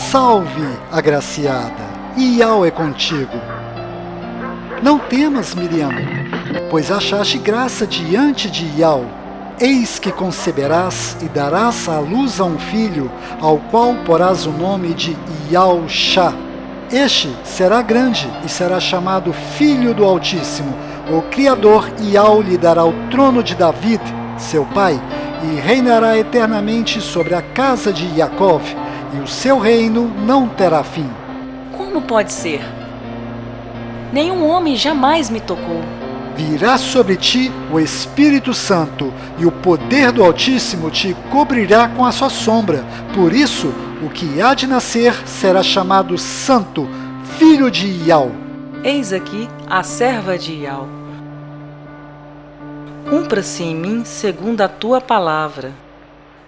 Salve, agraciada, Iau é contigo. Não temas, Miriam, pois achaste graça diante de Iau. Eis que conceberás e darás à luz a um filho, ao qual porás o nome de Iau-Shá. Este será grande e será chamado Filho do Altíssimo. O Criador Iau lhe dará o trono de David, seu pai, e reinará eternamente sobre a casa de Jacó, e o seu reino não terá fim. Como pode ser? Nenhum homem jamais me tocou. Virá sobre ti o Espírito Santo, e o poder do Altíssimo te cobrirá com a sua sombra. Por isso, o que há de nascer será chamado Santo, filho de Iau. Eis aqui a serva de Iau. Cumpra-se em mim segundo a tua palavra.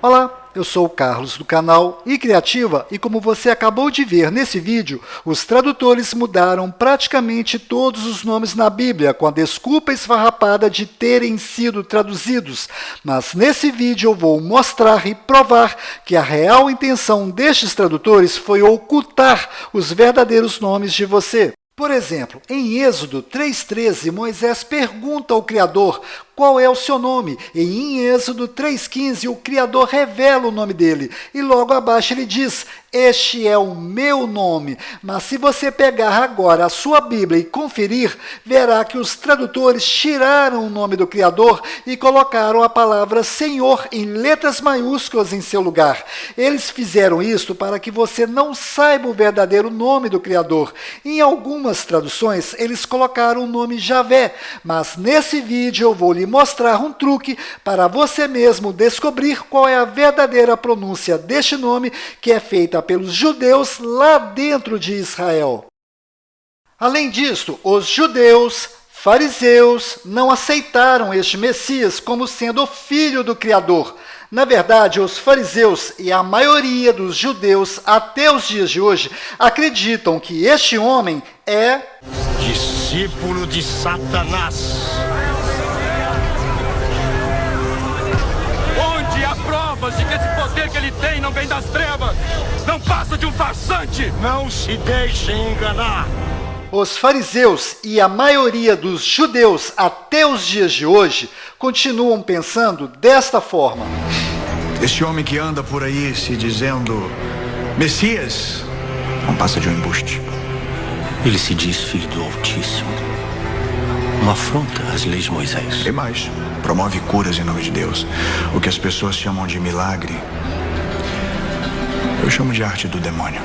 Olá, eu sou o Carlos do canal iCriativa e como você acabou de ver nesse vídeo, os tradutores mudaram praticamente todos os nomes na Bíblia com a desculpa esfarrapada de terem sido traduzidos. Mas nesse vídeo eu vou mostrar e provar que a real intenção destes tradutores foi ocultar os verdadeiros nomes de você. Por exemplo, em Êxodo 3,13, Moisés pergunta ao Criador qual é o seu nome, e em Êxodo 3,15 o Criador revela o nome dele, e logo abaixo ele diz, este é o meu nome. Mas se você pegar agora a sua Bíblia e conferir, verá que os tradutores tiraram o nome do Criador e colocaram a palavra Senhor em letras maiúsculas em seu lugar. Eles fizeram isto para que você não saiba o verdadeiro nome do Criador. Em algumas traduções, eles colocaram o nome Javé, mas nesse vídeo eu vou lhe mostrar um truque para você mesmo descobrir qual é a verdadeira pronúncia deste nome que é feita pelos judeus lá dentro de Israel. Além disto, os judeus, fariseus, não aceitaram este Messias como sendo o filho do Criador. Na verdade, os fariseus e a maioria dos judeus até os dias de hoje acreditam que este homem é discípulo de Satanás. Onde há provas de que esse poder que ele tem não vem das trevas, não passa de um farsante. Não se deixem enganar. Os fariseus e a maioria dos judeus até os dias de hoje continuam pensando desta forma. Este homem que anda por aí se dizendo Messias não passa de um embuste. Ele se diz filho do Altíssimo. Uma afronta às leis de Moisés. E mais, promove curas em nome de Deus. O que as pessoas chamam de milagre, eu chamo de arte do demônio.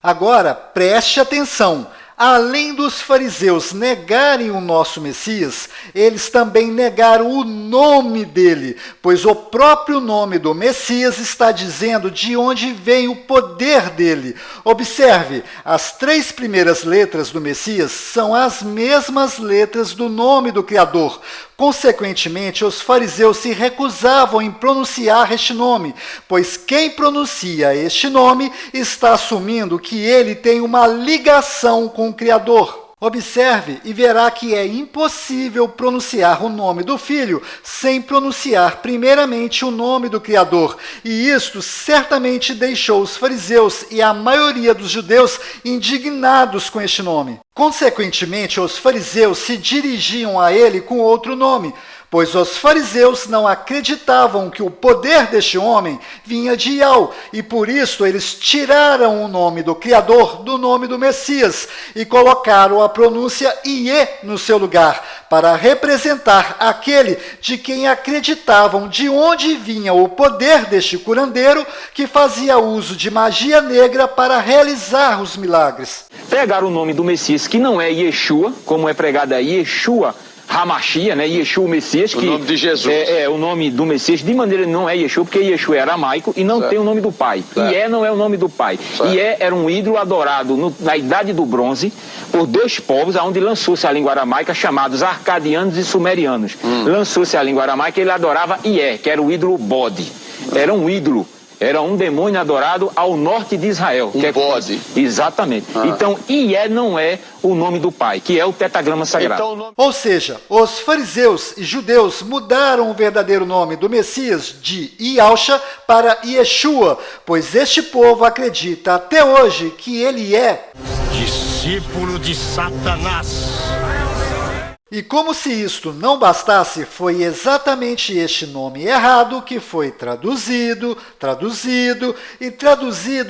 Agora, preste atenção. Além dos fariseus negarem o nosso Messias, eles também negaram o nome dele, pois o próprio nome do Messias está dizendo de onde vem o poder dele. Observe, as 3 primeiras letras do Messias são as mesmas letras do nome do Criador. Consequentemente, os fariseus se recusavam em pronunciar este nome, pois quem pronuncia este nome está assumindo que ele tem uma ligação com o Criador. Observe e verá que é impossível pronunciar o nome do Filho sem pronunciar primeiramente o nome do Criador. E isto certamente deixou os fariseus e a maioria dos judeus indignados com este nome. Consequentemente, os fariseus se dirigiam a ele com outro nome, pois os fariseus não acreditavam que o poder deste homem vinha de Iau, e por isso eles tiraram o nome do Criador do nome do Messias e colocaram a pronúncia Iê no seu lugar, para representar aquele de quem acreditavam de onde vinha o poder deste curandeiro que fazia uso de magia negra para realizar os milagres. Pegaram o nome do Messias, que não é Yeshua, como é pregado aí, Yeshua Hamashia, né? Yeshua, o Messias, que o nome de Jesus. É o nome do Messias, de maneira não é Yeshua, porque Yeshua é aramaico e não tem o nome do pai. Ié não é o nome do pai. Ié era um ídolo adorado na Idade do Bronze por 2 povos, onde lançou-se a língua aramaica, chamados arcadianos e sumerianos. Lançou-se a língua aramaica e ele adorava Ié, que era o ídolo bode. Era um ídolo era um demônio adorado ao norte de Israel. Um bode. Exatamente. Então, Ié não é o nome do pai, que é o tetragrama sagrado. Então, Ou seja, os fariseus e judeus mudaram o verdadeiro nome do Messias de Yahshua para Yeshua, pois este povo acredita até hoje que ele é Discípulo de Satanás. E como se isto não bastasse, foi exatamente este nome errado que foi traduzido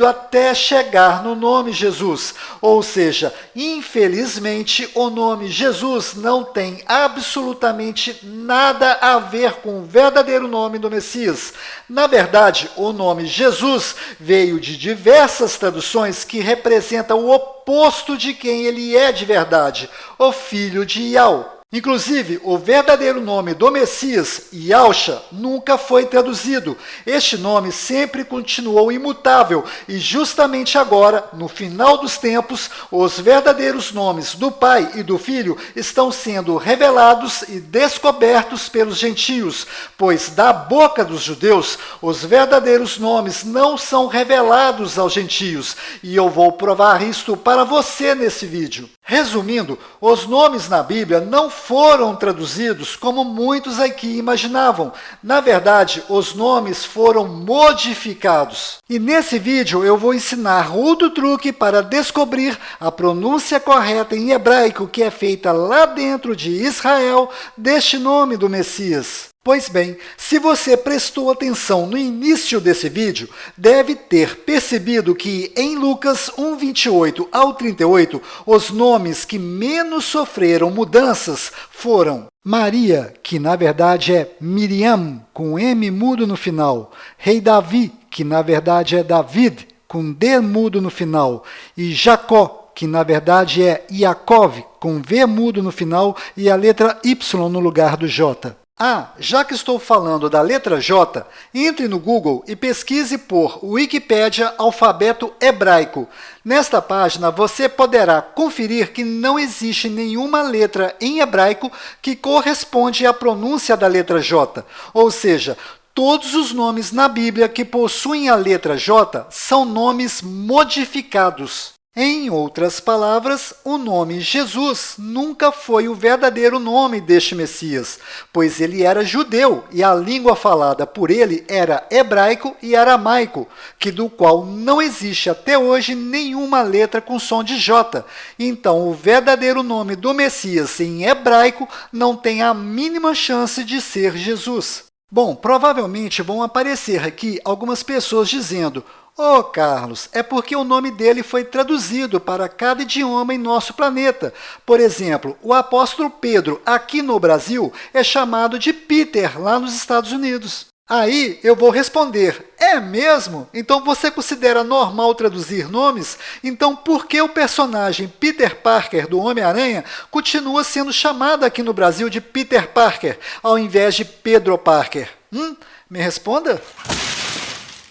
até chegar no nome Jesus. Ou seja, infelizmente, o nome Jesus não tem absolutamente nada a ver com o verdadeiro nome do Messias. Na verdade, o nome Jesus veio de diversas traduções que representam o oposto de quem ele é de verdade, o filho de Yahweh. Inclusive, o verdadeiro nome do Messias, Yahshua, nunca foi traduzido. Este nome sempre continuou imutável e justamente agora, no final dos tempos, os verdadeiros nomes do Pai e do Filho estão sendo revelados e descobertos pelos gentios, pois da boca dos judeus, os verdadeiros nomes não são revelados aos gentios, e eu vou provar isto para você nesse vídeo. Resumindo, os nomes na Bíblia não foram traduzidos como muitos aqui imaginavam. Na verdade, os nomes foram modificados. E nesse vídeo eu vou ensinar outro truque para descobrir a pronúncia correta em hebraico que é feita lá dentro de Israel deste nome do Messias. Pois bem, se você prestou atenção no início desse vídeo, deve ter percebido que em Lucas 1:28 ao 38, os nomes que menos sofreram mudanças foram Maria, que na verdade é Miriam, com M mudo no final, Rei Davi, que na verdade é David, com D mudo no final, e Jacó, que na verdade é Yaakov, com V mudo no final e a letra Y no lugar do J. Já que estou falando da letra J, entre no Google e pesquise por Wikipédia alfabeto hebraico. Nesta página você poderá conferir que não existe nenhuma letra em hebraico que corresponde à pronúncia da letra J, ou seja, todos os nomes na Bíblia que possuem a letra J são nomes modificados. Em outras palavras, o nome Jesus nunca foi o verdadeiro nome deste Messias, pois ele era judeu e a língua falada por ele era hebraico e aramaico, que do qual não existe até hoje nenhuma letra com som de J. Então, o verdadeiro nome do Messias em hebraico não tem a mínima chance de ser Jesus. Bom, provavelmente vão aparecer aqui algumas pessoas dizendo: "Ô Carlos, é porque o nome dele foi traduzido para cada idioma em nosso planeta. Por exemplo, o apóstolo Pedro, aqui no Brasil, é chamado de Peter, lá nos Estados Unidos." Aí eu vou responder: é mesmo? Então você considera normal traduzir nomes? Então por que o personagem Peter Parker do Homem-Aranha continua sendo chamado aqui no Brasil de Peter Parker, ao invés de Pedro Parker? Me responda?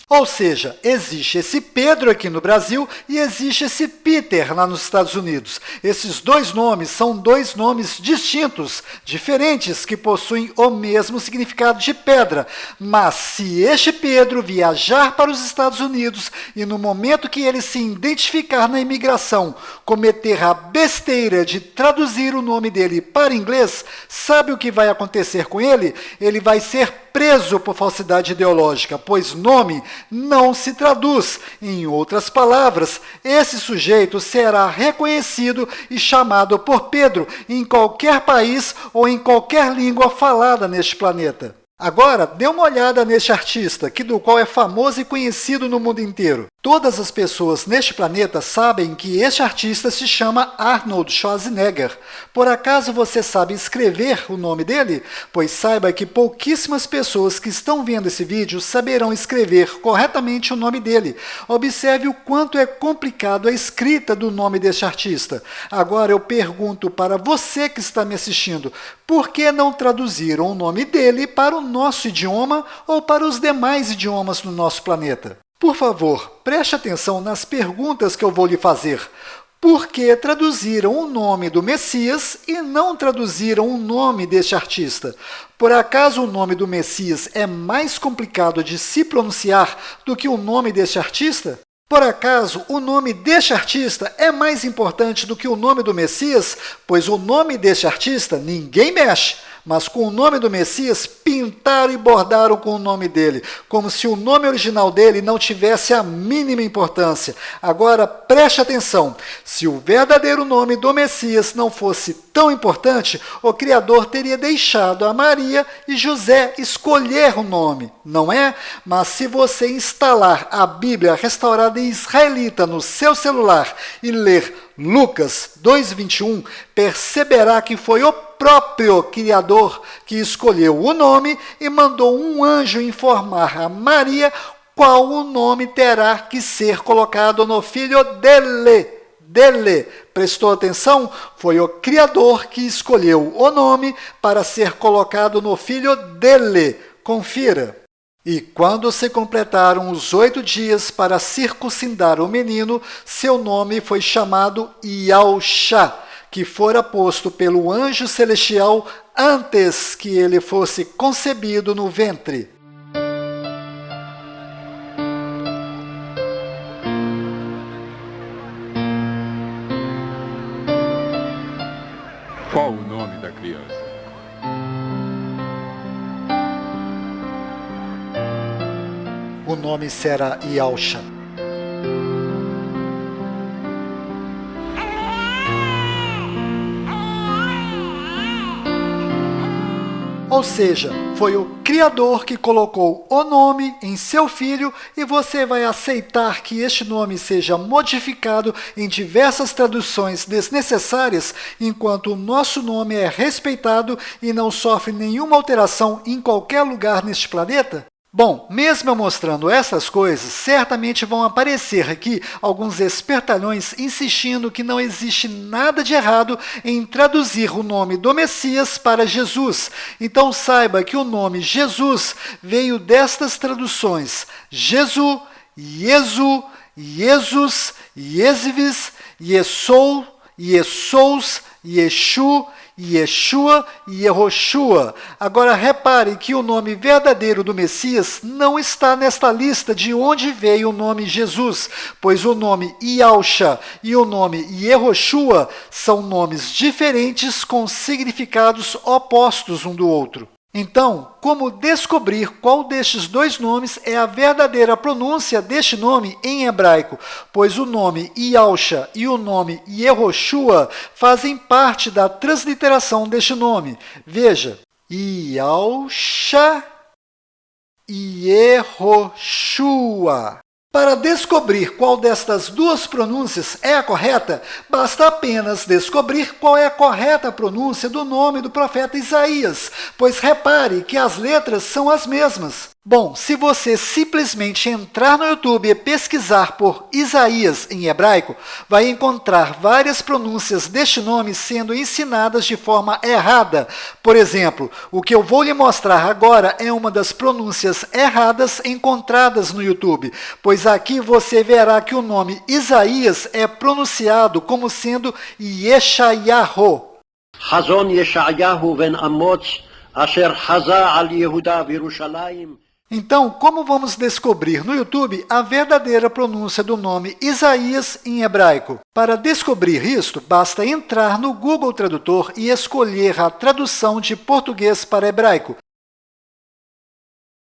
Ou seja, existe esse Pedro aqui no Brasil e existe esse Peter lá nos Estados Unidos. Esses dois nomes são dois nomes distintos, diferentes, que possuem o mesmo significado de pedra. Mas se este Pedro viajar para os Estados Unidos e no momento que ele se identificar na imigração, cometer a besteira de traduzir o nome dele para inglês, sabe o que vai acontecer com ele? Ele vai ser preso por falsidade ideológica, pois nome não se traduz. Em outras palavras, esse sujeito será reconhecido e chamado por Pedro em qualquer país ou em qualquer língua falada neste planeta. Agora, dê uma olhada neste artista, do qual é famoso e conhecido no mundo inteiro. Todas as pessoas neste planeta sabem que este artista se chama Arnold Schwarzenegger. Por acaso você sabe escrever o nome dele? Pois saiba que pouquíssimas pessoas que estão vendo esse vídeo saberão escrever corretamente o nome dele. Observe o quanto é complicado a escrita do nome deste artista. Agora eu pergunto para você que está me assistindo, por que não traduziram o nome dele para o nosso idioma ou para os demais idiomas no nosso planeta? Por favor, preste atenção nas perguntas que eu vou lhe fazer. porque traduziram o nome do Messias e não traduziram o nome deste artista. Por acaso o nome do Messias é mais complicado de se pronunciar do que o nome deste artista? Por acaso o nome deste artista é mais importante do que o nome do Messias? Pois o nome deste artista ninguém mexe, mas com o nome do Messias pintaram e bordaram com o nome dele, como se o nome original dele não tivesse a mínima importância. Agora preste atenção, se o verdadeiro nome do Messias não fosse tão importante, o Criador teria deixado a Maria e José escolher o nome, não é? Mas se você instalar a Bíblia restaurada em israelita no seu celular e ler Lucas 2:21, perceberá que foi o próprio Criador que escolheu o nome e mandou um anjo informar a Maria qual o nome terá que ser colocado no filho dele. Prestou atenção? Foi o Criador que escolheu o nome para ser colocado no filho dele. Confira. E quando se completaram os 8 dias para circuncidar o menino, seu nome foi chamado Iauxá, que fora posto pelo anjo celestial antes que ele fosse concebido no ventre. Qual o nome da criança? O nome será Iauxá. Ou seja, foi o Criador que colocou o nome em seu filho e você vai aceitar que este nome seja modificado em diversas traduções desnecessárias, enquanto o nosso nome é respeitado e não sofre nenhuma alteração em qualquer lugar neste planeta? Bom, mesmo eu mostrando essas coisas, certamente vão aparecer aqui alguns espertalhões insistindo que não existe nada de errado em traduzir o nome do Messias para Jesus. Então saiba que o nome Jesus veio destas traduções: Jesu, Iesu, Iesus, Iesvis, Iesou, Iesous, Yeshu, Yeshua e Yehoshua. Agora repare que o nome verdadeiro do Messias não está nesta lista de onde veio o nome Jesus, pois o nome Iauxá e o nome Yehoshua são nomes diferentes com significados opostos um do outro. Então, como descobrir qual destes dois nomes é a verdadeira pronúncia deste nome em hebraico? Pois o nome Iauxá e o nome Yehoshua fazem parte da transliteração deste nome. Veja, Iauxá e Yehoshua. Para descobrir qual destas duas pronúncias é a correta, basta apenas descobrir qual é a correta pronúncia do nome do profeta Isaías, pois repare que as letras são as mesmas. Bom, se você simplesmente entrar no YouTube e pesquisar por Isaías em hebraico, vai encontrar várias pronúncias deste nome sendo ensinadas de forma errada. Por exemplo, o que eu vou lhe mostrar agora é uma das pronúncias erradas encontradas no YouTube, pois aqui você verá que o nome Isaías é pronunciado como sendo Yeshayahu. Hazon Yeshayahu ben Amoz, asher haza al Yehuda v'Yerushalayim. Então, como vamos descobrir no YouTube a verdadeira pronúncia do nome Isaías em hebraico? Para descobrir isto, basta entrar no Google Tradutor e escolher a tradução de português para hebraico.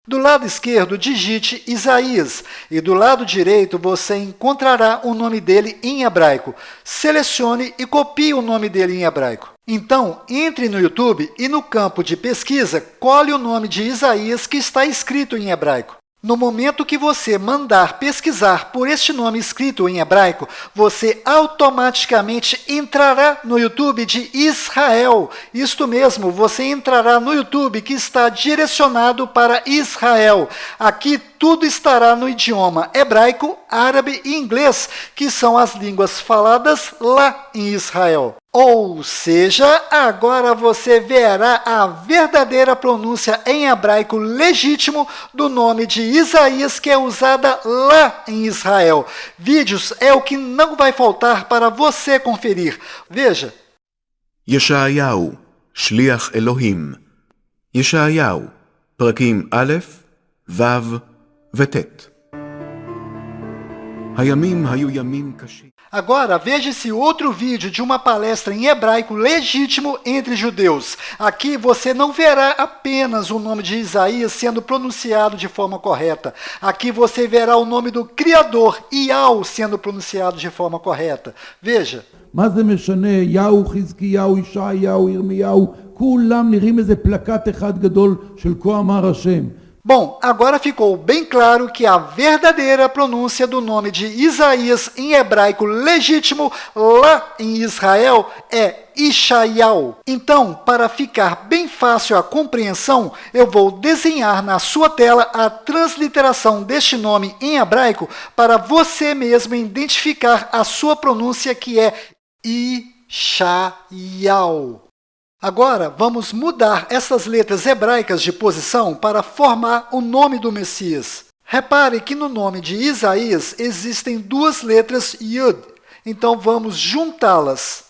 Do lado esquerdo, digite Isaías, e do lado direito você encontrará o nome dele em hebraico. Selecione e copie o nome dele em hebraico. Então, entre no YouTube e no campo de pesquisa, colhe o nome de Isaías que está escrito em hebraico. No momento que você mandar pesquisar por este nome escrito em hebraico, você automaticamente entrará no YouTube de Israel. Isto mesmo, você entrará no YouTube que está direcionado para Israel. Aqui tudo estará no idioma hebraico, árabe e inglês, que são as línguas faladas lá em Israel. Ou seja, agora você verá a verdadeira pronúncia em hebraico legítimo do nome de Isaías, que é usada lá em Israel. Vídeos é o que não vai faltar para você conferir. Veja. ישעיהו, שליח אלוהים. ישעיהו, פרקים א', ו' וט'. הימים היו ימים קשים. Agora, veja esse outro vídeo de uma palestra em hebraico legítimo entre judeus. Aqui você não verá apenas o nome de Isaías sendo pronunciado de forma correta. Aqui você verá o nome do Criador, Iau, sendo pronunciado de forma correta. Veja. מה זה משנה? יהו, חזקיהו, ישעיהו, ירמיהו, כולם נראים איזה פלקט אחד גדול של כה אמר השם. Bom, agora ficou bem claro que a verdadeira pronúncia do nome de Isaías em hebraico legítimo lá em Israel é Ishaiau. Então, para ficar bem fácil a compreensão, eu vou desenhar na sua tela a transliteração deste nome em hebraico para você mesmo identificar a sua pronúncia, que é Ishaiau. Agora, vamos mudar essas letras hebraicas de posição para formar o nome do Messias. Repare que no nome de Isaías existem duas letras Yud, então vamos juntá-las.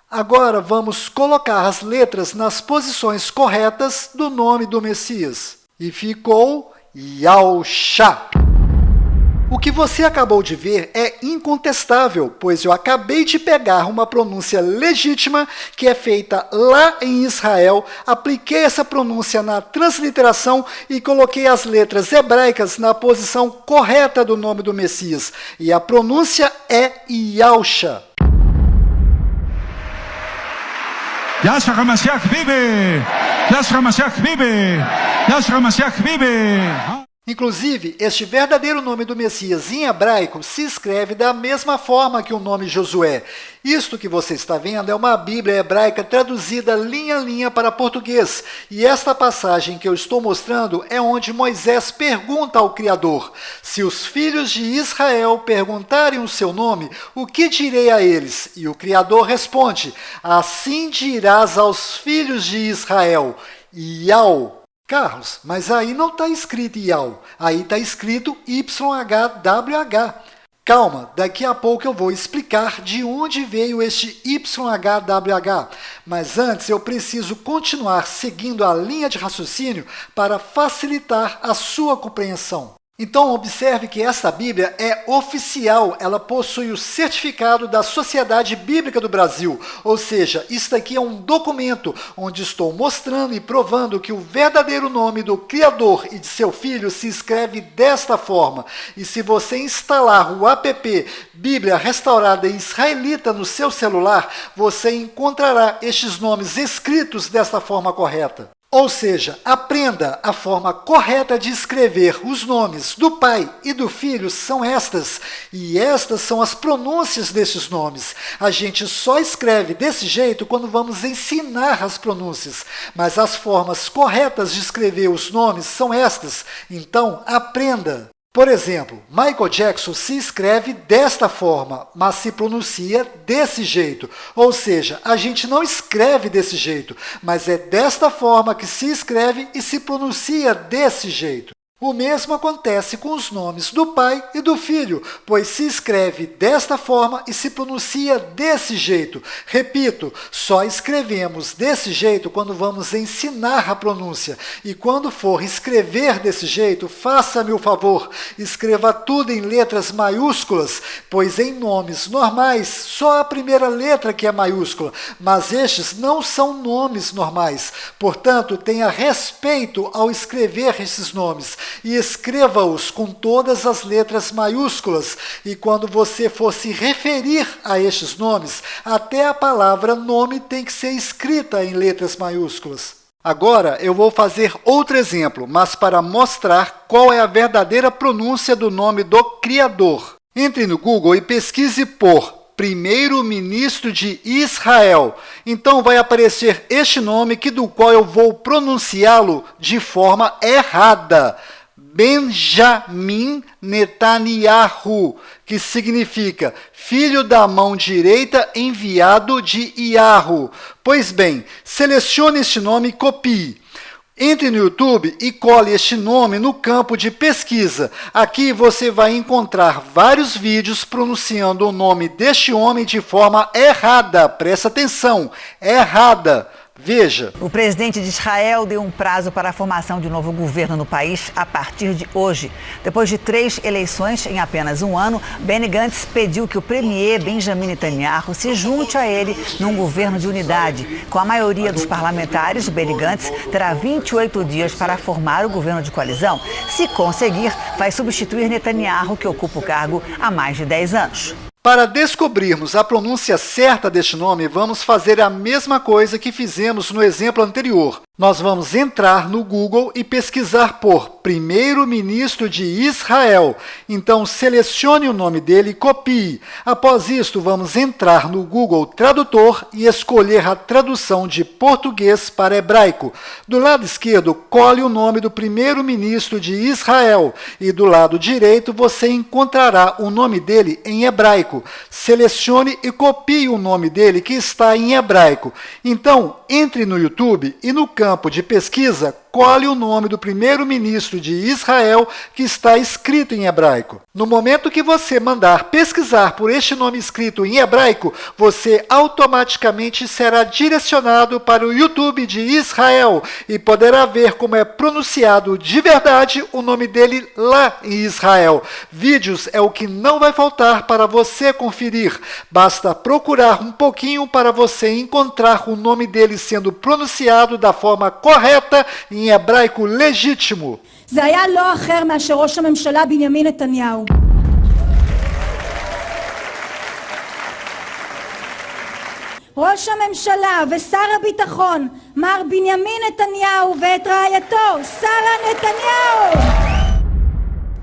Agora, vamos colocar as letras nas posições corretas do nome do Messias. E ficou Yahusha. O que você acabou de ver é incontestável, pois eu acabei de pegar uma pronúncia legítima que é feita lá em Israel, apliquei essa pronúncia na transliteração e coloquei as letras hebraicas na posição correta do nome do Messias. E a pronúncia é Yahusha. Yashua HaMashiach Bibi! Yashua HaMashiach Bibi! Yashua HaMashiach Bibi! Inclusive, este verdadeiro nome do Messias em hebraico se escreve da mesma forma que o nome Josué. Isto que você está vendo é uma Bíblia hebraica traduzida linha a linha para português. E esta passagem que eu estou mostrando é onde Moisés pergunta ao Criador: se os filhos de Israel perguntarem o seu nome, o que direi a eles? E o Criador responde: assim dirás aos filhos de Israel, Yau. Carlos, mas aí não está escrito Iau, aí está escrito YHWH. Calma, daqui a pouco eu vou explicar de onde veio este YHWH, mas antes eu preciso continuar seguindo a linha de raciocínio para facilitar a sua compreensão. Então, observe que esta Bíblia é oficial, ela possui o certificado da Sociedade Bíblica do Brasil, ou seja, isto aqui é um documento onde estou mostrando e provando que o verdadeiro nome do Criador e de seu Filho se escreve desta forma. E se você instalar o app Bíblia Restaurada Israelita no seu celular, você encontrará estes nomes escritos desta forma correta. Ou seja, aprenda a forma correta de escrever os nomes do Pai e do Filho são estas, e estas são as pronúncias desses nomes. A gente só escreve desse jeito quando vamos ensinar as pronúncias, mas as formas corretas de escrever os nomes são estas, então aprenda. Por exemplo, Michael Jackson se escreve desta forma, mas se pronuncia desse jeito. Ou seja, a gente não escreve desse jeito, mas é desta forma que se escreve e se pronuncia desse jeito. O mesmo acontece com os nomes do Pai e do Filho, pois se escreve desta forma e se pronuncia desse jeito. Repito, só escrevemos desse jeito quando vamos ensinar a pronúncia. E quando for escrever desse jeito, faça-me o favor, escreva tudo em letras maiúsculas, pois em nomes normais só a primeira letra que é maiúscula, mas estes não são nomes normais. Portanto, tenha respeito ao escrever esses nomes. E escreva-os com todas as letras maiúsculas. E quando você for se referir a estes nomes, até a palavra nome tem que ser escrita em letras maiúsculas. Agora eu vou fazer outro exemplo, mas para mostrar qual é a verdadeira pronúncia do nome do Criador. Entre no Google e pesquise por primeiro-ministro de Israel. Então vai aparecer este nome do qual eu vou pronunciá-lo de forma errada. Benjamin Netanyahu, que significa filho da mão direita enviado de Yahu. Pois bem, selecione este nome e copie. Entre no YouTube e cole este nome no campo de pesquisa. Aqui você vai encontrar vários vídeos pronunciando o nome deste homem de forma errada. Presta atenção, errada. Veja. O presidente de Israel deu um prazo para a formação de um novo governo no país a partir de hoje. Depois de 3 eleições em apenas um ano, Benny Gantz pediu que o premier Benjamin Netanyahu se junte a ele num governo de unidade. Com a maioria dos parlamentares, Benny Gantz terá 28 dias para formar o governo de coalizão. Se conseguir, vai substituir Netanyahu, que ocupa o cargo há mais de 10 anos. Para descobrirmos a pronúncia certa deste nome, vamos fazer a mesma coisa que fizemos no exemplo anterior. Nós vamos entrar no Google e pesquisar por primeiro-ministro de Israel. Então, selecione o nome dele e copie. Após isto, vamos entrar no Google Tradutor e escolher a tradução de português para hebraico. Do lado esquerdo, cole o nome do primeiro-ministro de Israel e do lado direito você encontrará o nome dele em hebraico. Selecione e copie o nome dele que está em hebraico. Então, entre no YouTube e no campo de pesquisa, cole o nome do primeiro-ministro de Israel que está escrito em hebraico. No momento que você mandar pesquisar por este nome escrito em hebraico, você automaticamente será direcionado para o YouTube de Israel e poderá ver como é pronunciado de verdade o nome dele lá em Israel. Vídeos é o que não vai faltar para você conferir. Basta procurar um pouquinho para você encontrar o nome dele sendo pronunciado da forma correta em hebraico legítimo. זה היה לא אחר מאשר ראש הממשלה בנימין נתניהו. ראש הממשלה ושר הביטחון מר בנימין נתניהו ואת רעייתו שרה נתניהו.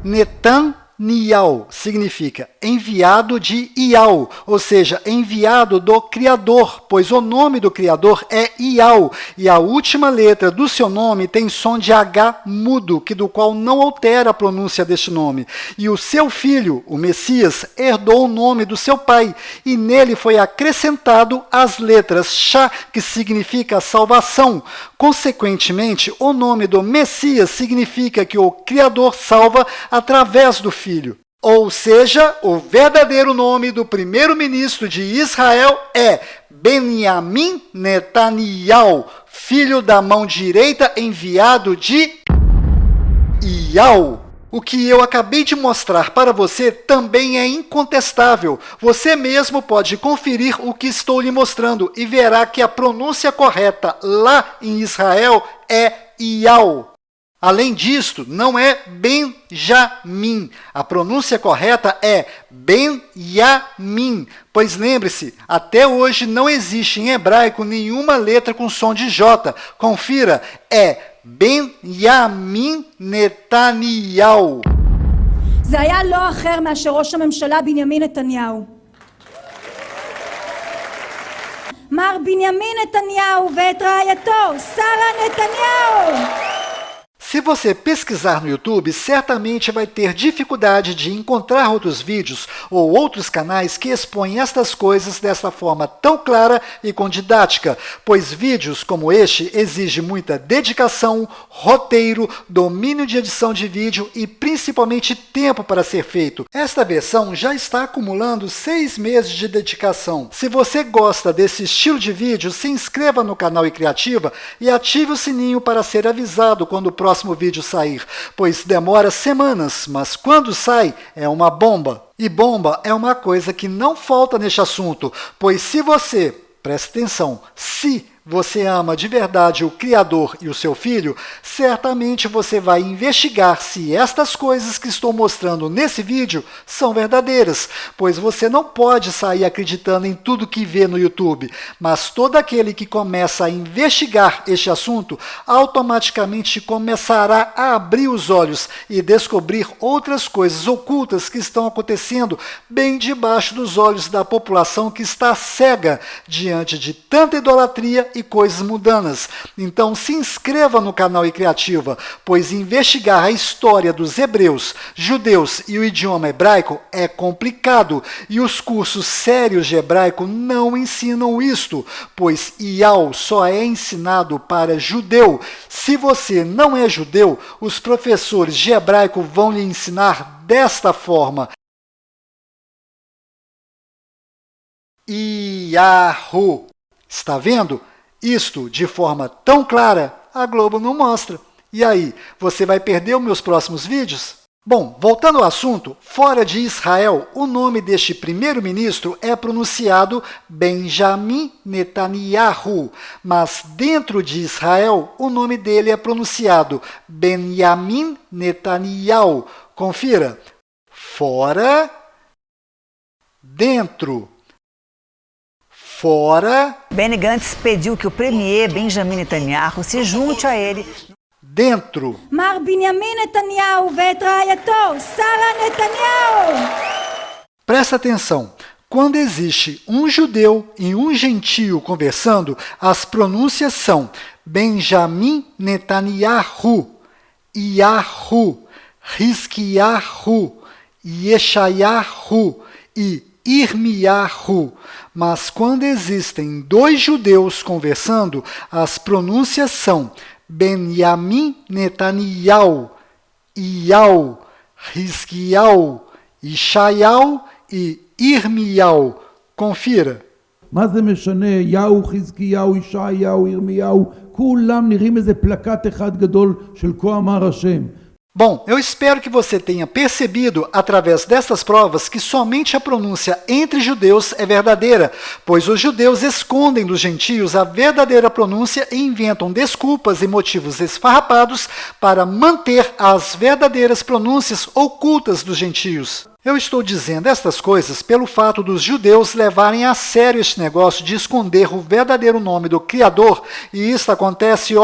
Netanyahu significa enviado de Yahu, ou seja, enviado do Criador, pois o nome do Criador é Yahu, e a última letra do seu nome tem som de H mudo, do qual não altera a pronúncia deste nome. E o seu filho, o Messias, herdou o nome do seu pai, e nele foi acrescentado as letras Shah, que significa salvação. Consequentemente, o nome do Messias significa que o Criador salva através do Filho. Ou seja, o verdadeiro nome do primeiro-ministro de Israel é Benjamin Netanyahu, filho da mão direita enviado de Yahu. O que eu acabei de mostrar para você também é incontestável. Você mesmo pode conferir o que estou lhe mostrando e verá que a pronúncia correta lá em Israel é Yahu. Além disto, não é Benjamin. A pronúncia correta é Benjamin. Pois lembre-se, até hoje não existe em hebraico nenhuma letra com som de J. Confira, é Benjamin Netanyahu. זה היה לא אחר מאשר ראש הממשלה בנימין נתניהו. מר בנימין נתניהו ואת רעייתו שרה נתניהו. Se você pesquisar no YouTube, certamente vai ter dificuldade de encontrar outros vídeos ou outros canais que expõem estas coisas dessa forma tão clara e com didática, pois vídeos como este exigem muita dedicação, roteiro, domínio de edição de vídeo e principalmente tempo para ser feito. Esta versão já está acumulando 6 meses de dedicação. Se você gosta desse estilo de vídeo, se inscreva no canal iCriativa e ative o sininho para ser avisado quando o próximo vídeo sair, pois demora semanas, mas quando sai é uma bomba. E bomba é uma coisa que não falta neste assunto, pois se você, preste atenção, se você ama de verdade o Criador e o seu Filho, certamente você vai investigar se estas coisas que estou mostrando nesse vídeo são verdadeiras, pois você não pode sair acreditando em tudo que vê no YouTube, mas todo aquele que começa a investigar este assunto, automaticamente começará a abrir os olhos e descobrir outras coisas ocultas que estão acontecendo bem debaixo dos olhos da população que está cega diante de tanta idolatria e coisas mundanas. Então se inscreva no canal iCriativa, pois investigar a história dos hebreus, judeus e o idioma hebraico é complicado, e os cursos sérios de hebraico não ensinam isto, pois Iau só é ensinado para judeu. Se você não é judeu, os professores de hebraico vão lhe ensinar desta forma: Iahu. Está vendo? Isto de forma tão clara, a Globo não mostra. E aí, você vai perder os meus próximos vídeos? Bom, voltando ao assunto, fora de Israel, o nome deste primeiro-ministro é pronunciado Benjamin Netanyahu, mas dentro de Israel, o nome dele é pronunciado Benjamin Netanyahu. Confira. Fora, dentro. Fora. Benny Gantz pediu que o premier Benjamin Netanyahu se junte a ele. Dentro. מר בנימין נתניהו ואת רעייתו, שרה נתניהו. Presta atenção. Quando existe um judeu e um gentio conversando, as pronúncias são Benjamin Netanyahu, Yahu, Hizkiyahu, Yeshayahu e Irmiyahu. Mas quando existem dois judeus conversando, as pronúncias são Benjamin Netanyahu, Iau, Hizkiyahu, Yeshayahu e Irmiyahu. Confira. מה זה משנה? יהו, חזקיהו, ישעיהו, ירמיהו, כולם נראים איזה פלקט אחד גדול של כה אמר השם. Bom, eu espero que você tenha percebido, através dessas provas, que somente a pronúncia entre judeus é verdadeira, pois os judeus escondem dos gentios a verdadeira pronúncia e inventam desculpas e motivos esfarrapados para manter as verdadeiras pronúncias ocultas dos gentios. Eu estou dizendo estas coisas pelo fato dos judeus levarem a sério este negócio de esconder o verdadeiro nome do Criador, e isso acontece,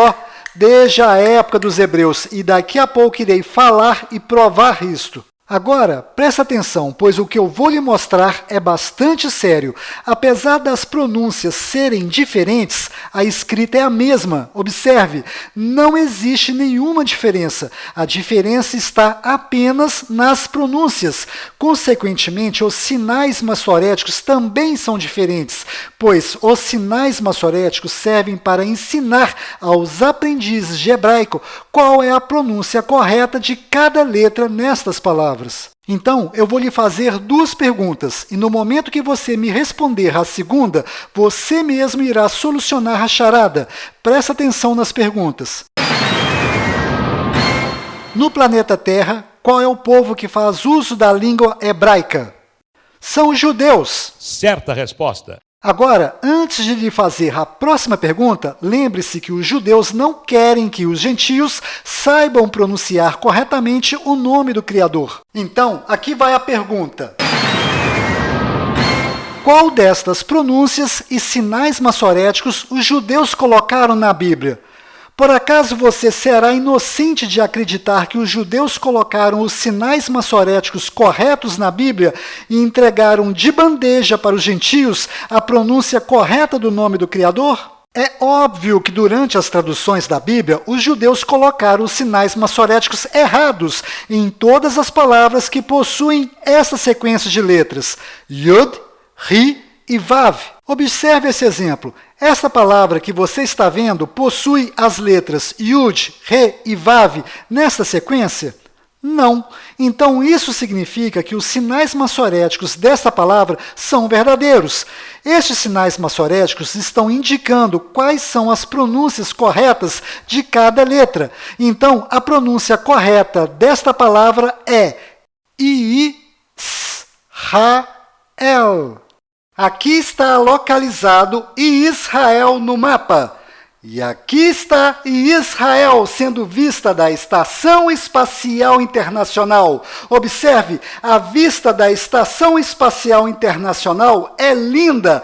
desde a época dos hebreus, e daqui a pouco irei falar e provar isto. Agora, presta atenção, pois o que eu vou lhe mostrar é bastante sério. Apesar das pronúncias serem diferentes, a escrita é a mesma. Observe, não existe nenhuma diferença. A diferença está apenas nas pronúncias. Consequentemente, os sinais maçoréticos também são diferentes, pois os sinais maçoréticos servem para ensinar aos aprendizes de hebraico qual é a pronúncia correta de cada letra nestas palavras. Então, eu vou lhe fazer duas perguntas, e no momento que você me responder a segunda, você mesmo irá solucionar a charada. Presta atenção nas perguntas. No planeta Terra, qual é o povo que faz uso da língua hebraica? São os judeus. Certa resposta. Agora, antes de lhe fazer a próxima pergunta, lembre-se que os judeus não querem que os gentios saibam pronunciar corretamente o nome do Criador. Então, aqui vai a pergunta. Qual destas pronúncias e sinais maçoréticos os judeus colocaram na Bíblia? Por acaso você será inocente de acreditar que os judeus colocaram os sinais maçoréticos corretos na Bíblia e entregaram de bandeja para os gentios a pronúncia correta do nome do Criador? É óbvio que durante as traduções da Bíblia, os judeus colocaram os sinais maçoréticos errados em todas as palavras que possuem essa sequência de letras, Yud, Ri e Vav. Observe esse exemplo. Essa palavra que você está vendo possui as letras Yud, Re e Vav nesta sequência? Não. Então isso significa que os sinais maçoréticos desta palavra são verdadeiros. Estes sinais maçoréticos estão indicando quais são as pronúncias corretas de cada letra. Então a pronúncia correta desta palavra é Israel. Aqui está localizado Israel no mapa. E aqui está Israel sendo vista da Estação Espacial Internacional. Observe, a vista da Estação Espacial Internacional é linda.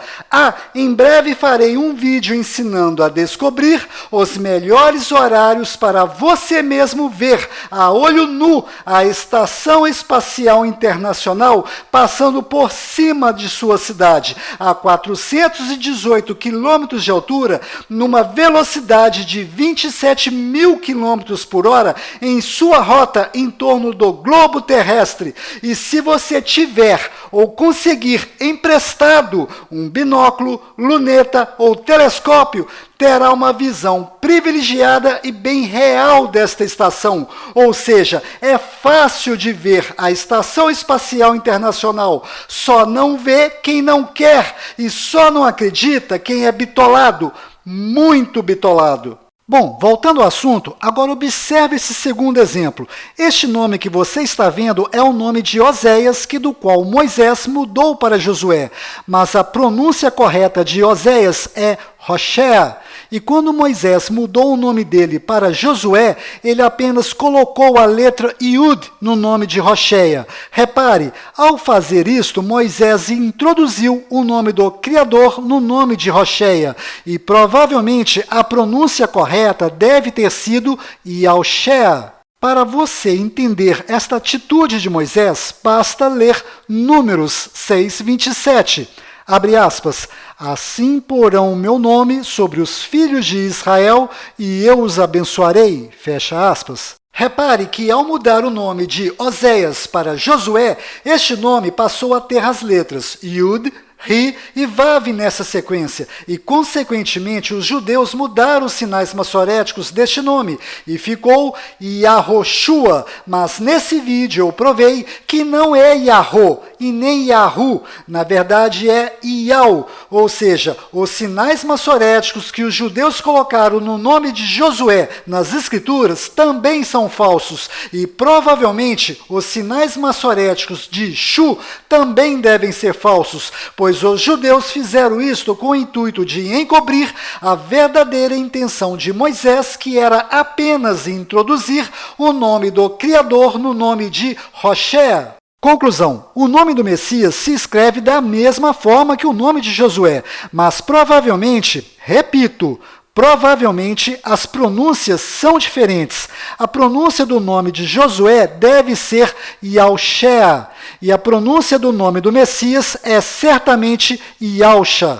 Em breve farei um vídeo ensinando a descobrir os melhores horários para você mesmo ver a olho nu a Estação Espacial Internacional passando por cima de sua cidade, a 418 quilômetros de altura, numa velocidade de 27 mil quilômetros por hora em sua rota em torno do globo terrestre. E se você tiver ou conseguir emprestado um binóculo, luneta ou telescópio, terá uma visão privilegiada e bem real desta estação. Ou seja, é fácil de ver a Estação Espacial Internacional. Só não vê quem não quer e só não acredita quem é bitolado, muito bitolado. Bom, voltando ao assunto, agora observe esse segundo exemplo. Este nome que você está vendo é o nome de Oséias, do qual Moisés mudou para Josué. Mas a pronúncia correta de Oséias é Hoshea. E quando Moisés mudou o nome dele para Josué, ele apenas colocou a letra Yud no nome de Hoshea. Repare, ao fazer isto, Moisés introduziu o nome do Criador no nome de Hoshea. E provavelmente a pronúncia correta deve ter sido Yahushua. Para você entender esta atitude de Moisés, basta ler Números 6:27. Abre aspas, assim porão o meu nome sobre os filhos de Israel e eu os abençoarei, fecha aspas. Repare que ao mudar o nome de Oséias para Josué, este nome passou a ter as letras Yud, Ri e Vav nessa sequência, e consequentemente os judeus mudaram os sinais maçoréticos deste nome, e ficou Yahoshua, mas nesse vídeo eu provei que não é Yahô e nem Yahu, na verdade é Iau, ou seja, os sinais maçoréticos que os judeus colocaram no nome de Josué nas escrituras também são falsos, e provavelmente os sinais maçoréticos de Shu também devem ser falsos, pois os judeus fizeram isto com o intuito de encobrir a verdadeira intenção de Moisés, que era apenas introduzir o nome do Criador no nome de Hoshea. Conclusão, o nome do Messias se escreve da mesma forma que o nome de Josué, mas provavelmente, repito, provavelmente as pronúncias são diferentes. A pronúncia do nome de Josué deve ser Yahushua, e a pronúncia do nome do Messias é certamente Yahusha.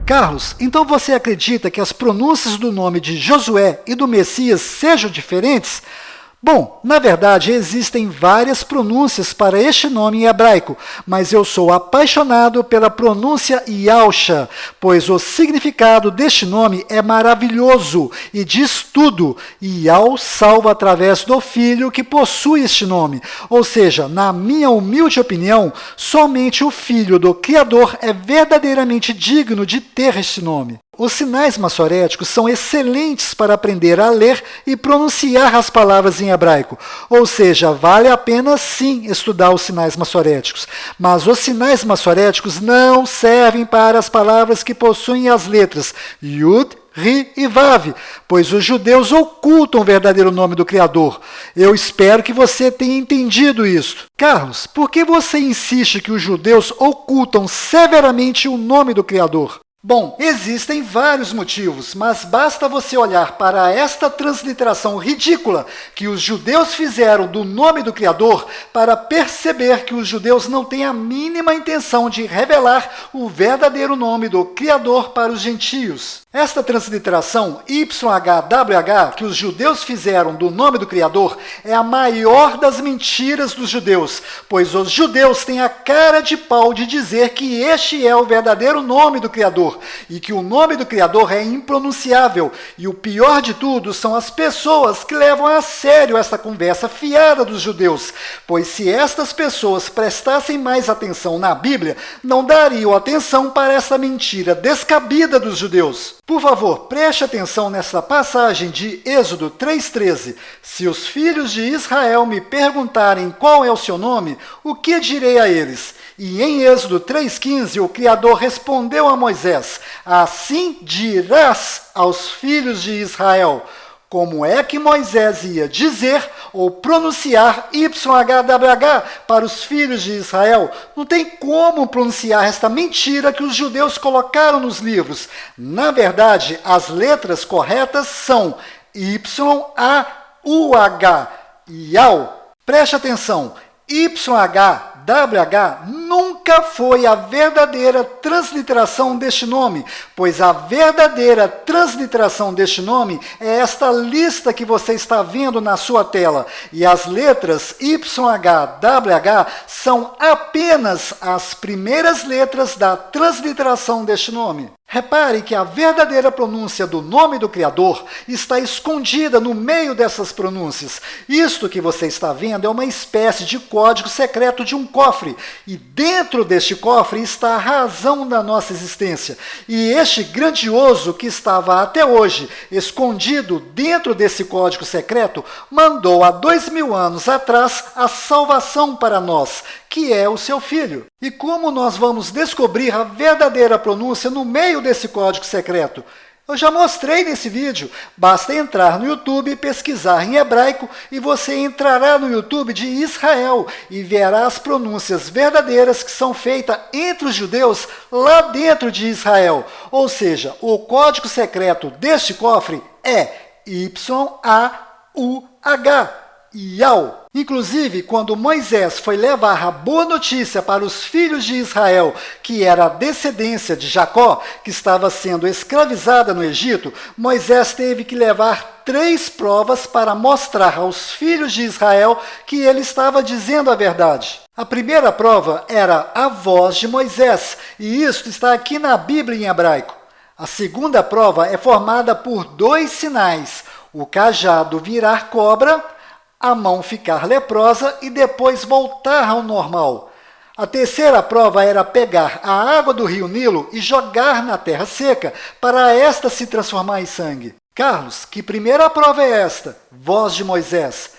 Carlos, então você acredita que as pronúncias do nome de Josué e do Messias sejam diferentes? Bom, na verdade existem várias pronúncias para este nome em hebraico, mas eu sou apaixonado pela pronúncia Yahusha, pois o significado deste nome é maravilhoso e diz tudo. Yah salva através do Filho que possui este nome, ou seja, na minha humilde opinião, somente o Filho do Criador é verdadeiramente digno de ter este nome. Os sinais maçoréticos são excelentes para aprender a ler e pronunciar as palavras em hebraico. Ou seja, vale a pena sim estudar os sinais maçoréticos. Mas os sinais maçoréticos não servem para as palavras que possuem as letras Yud, Ri e Vav, pois os judeus ocultam o verdadeiro nome do Criador. Eu espero que você tenha entendido isso. Carlos, por que você insiste que os judeus ocultam severamente o nome do Criador? Bom, existem vários motivos, mas basta você olhar para esta transliteração ridícula que os judeus fizeram do nome do Criador para perceber que os judeus não têm a mínima intenção de revelar o verdadeiro nome do Criador para os gentios. Esta transliteração YHWH que os judeus fizeram do nome do Criador é a maior das mentiras dos judeus, pois os judeus têm a cara de pau de dizer que este é o verdadeiro nome do Criador e que o nome do Criador é impronunciável. E o pior de tudo são as pessoas que levam a sério essa conversa fiada dos judeus, pois se estas pessoas prestassem mais atenção na Bíblia, não dariam atenção para essa mentira descabida dos judeus. Por favor, preste atenção nessa passagem de Êxodo 3,13. Se os filhos de Israel me perguntarem qual é o seu nome, o que direi a eles? E em Êxodo 3,15, o Criador respondeu a Moisés: assim dirás aos filhos de Israel. Como é que Moisés ia dizer ou pronunciar YHWH para os filhos de Israel? Não tem como pronunciar esta mentira que os judeus colocaram nos livros. Na verdade, as letras corretas são YAUH, Yau. Preste atenção, YHWH nunca foi a verdadeira transliteração deste nome, pois a verdadeira transliteração deste nome é esta lista que você está vendo na sua tela. E as letras YHWH são apenas as primeiras letras da transliteração deste nome. Repare que a verdadeira pronúncia do nome do Criador está escondida no meio dessas pronúncias. Isto que você está vendo é uma espécie de código secreto de um cofre, e dentro deste cofre está a razão da nossa existência. E este grandioso que estava até hoje escondido dentro desse código secreto, mandou há 2000 anos atrás a salvação para nós, que é o seu Filho. E como nós vamos descobrir a verdadeira pronúncia no meio desse código secreto? Eu já mostrei nesse vídeo. Basta entrar no YouTube e pesquisar em hebraico e você entrará no YouTube de Israel e verá as pronúncias verdadeiras que são feitas entre os judeus lá dentro de Israel. Ou seja, o código secreto deste cofre é YAUH, Yau. Inclusive, quando Moisés foi levar a boa notícia para os filhos de Israel, que era a descendência de Jacó, que estava sendo escravizada no Egito, Moisés teve que levar 3 provas para mostrar aos filhos de Israel que ele estava dizendo a verdade. A primeira prova era a voz de Moisés, e isso está aqui na Bíblia em hebraico. A segunda prova é formada por 2 sinais: o cajado virar cobra, a mão ficar leprosa e depois voltar ao normal. A terceira prova era pegar a água do rio Nilo e jogar na terra seca, para esta se transformar em sangue. Carlos, que primeira prova é esta? Voz de Moisés.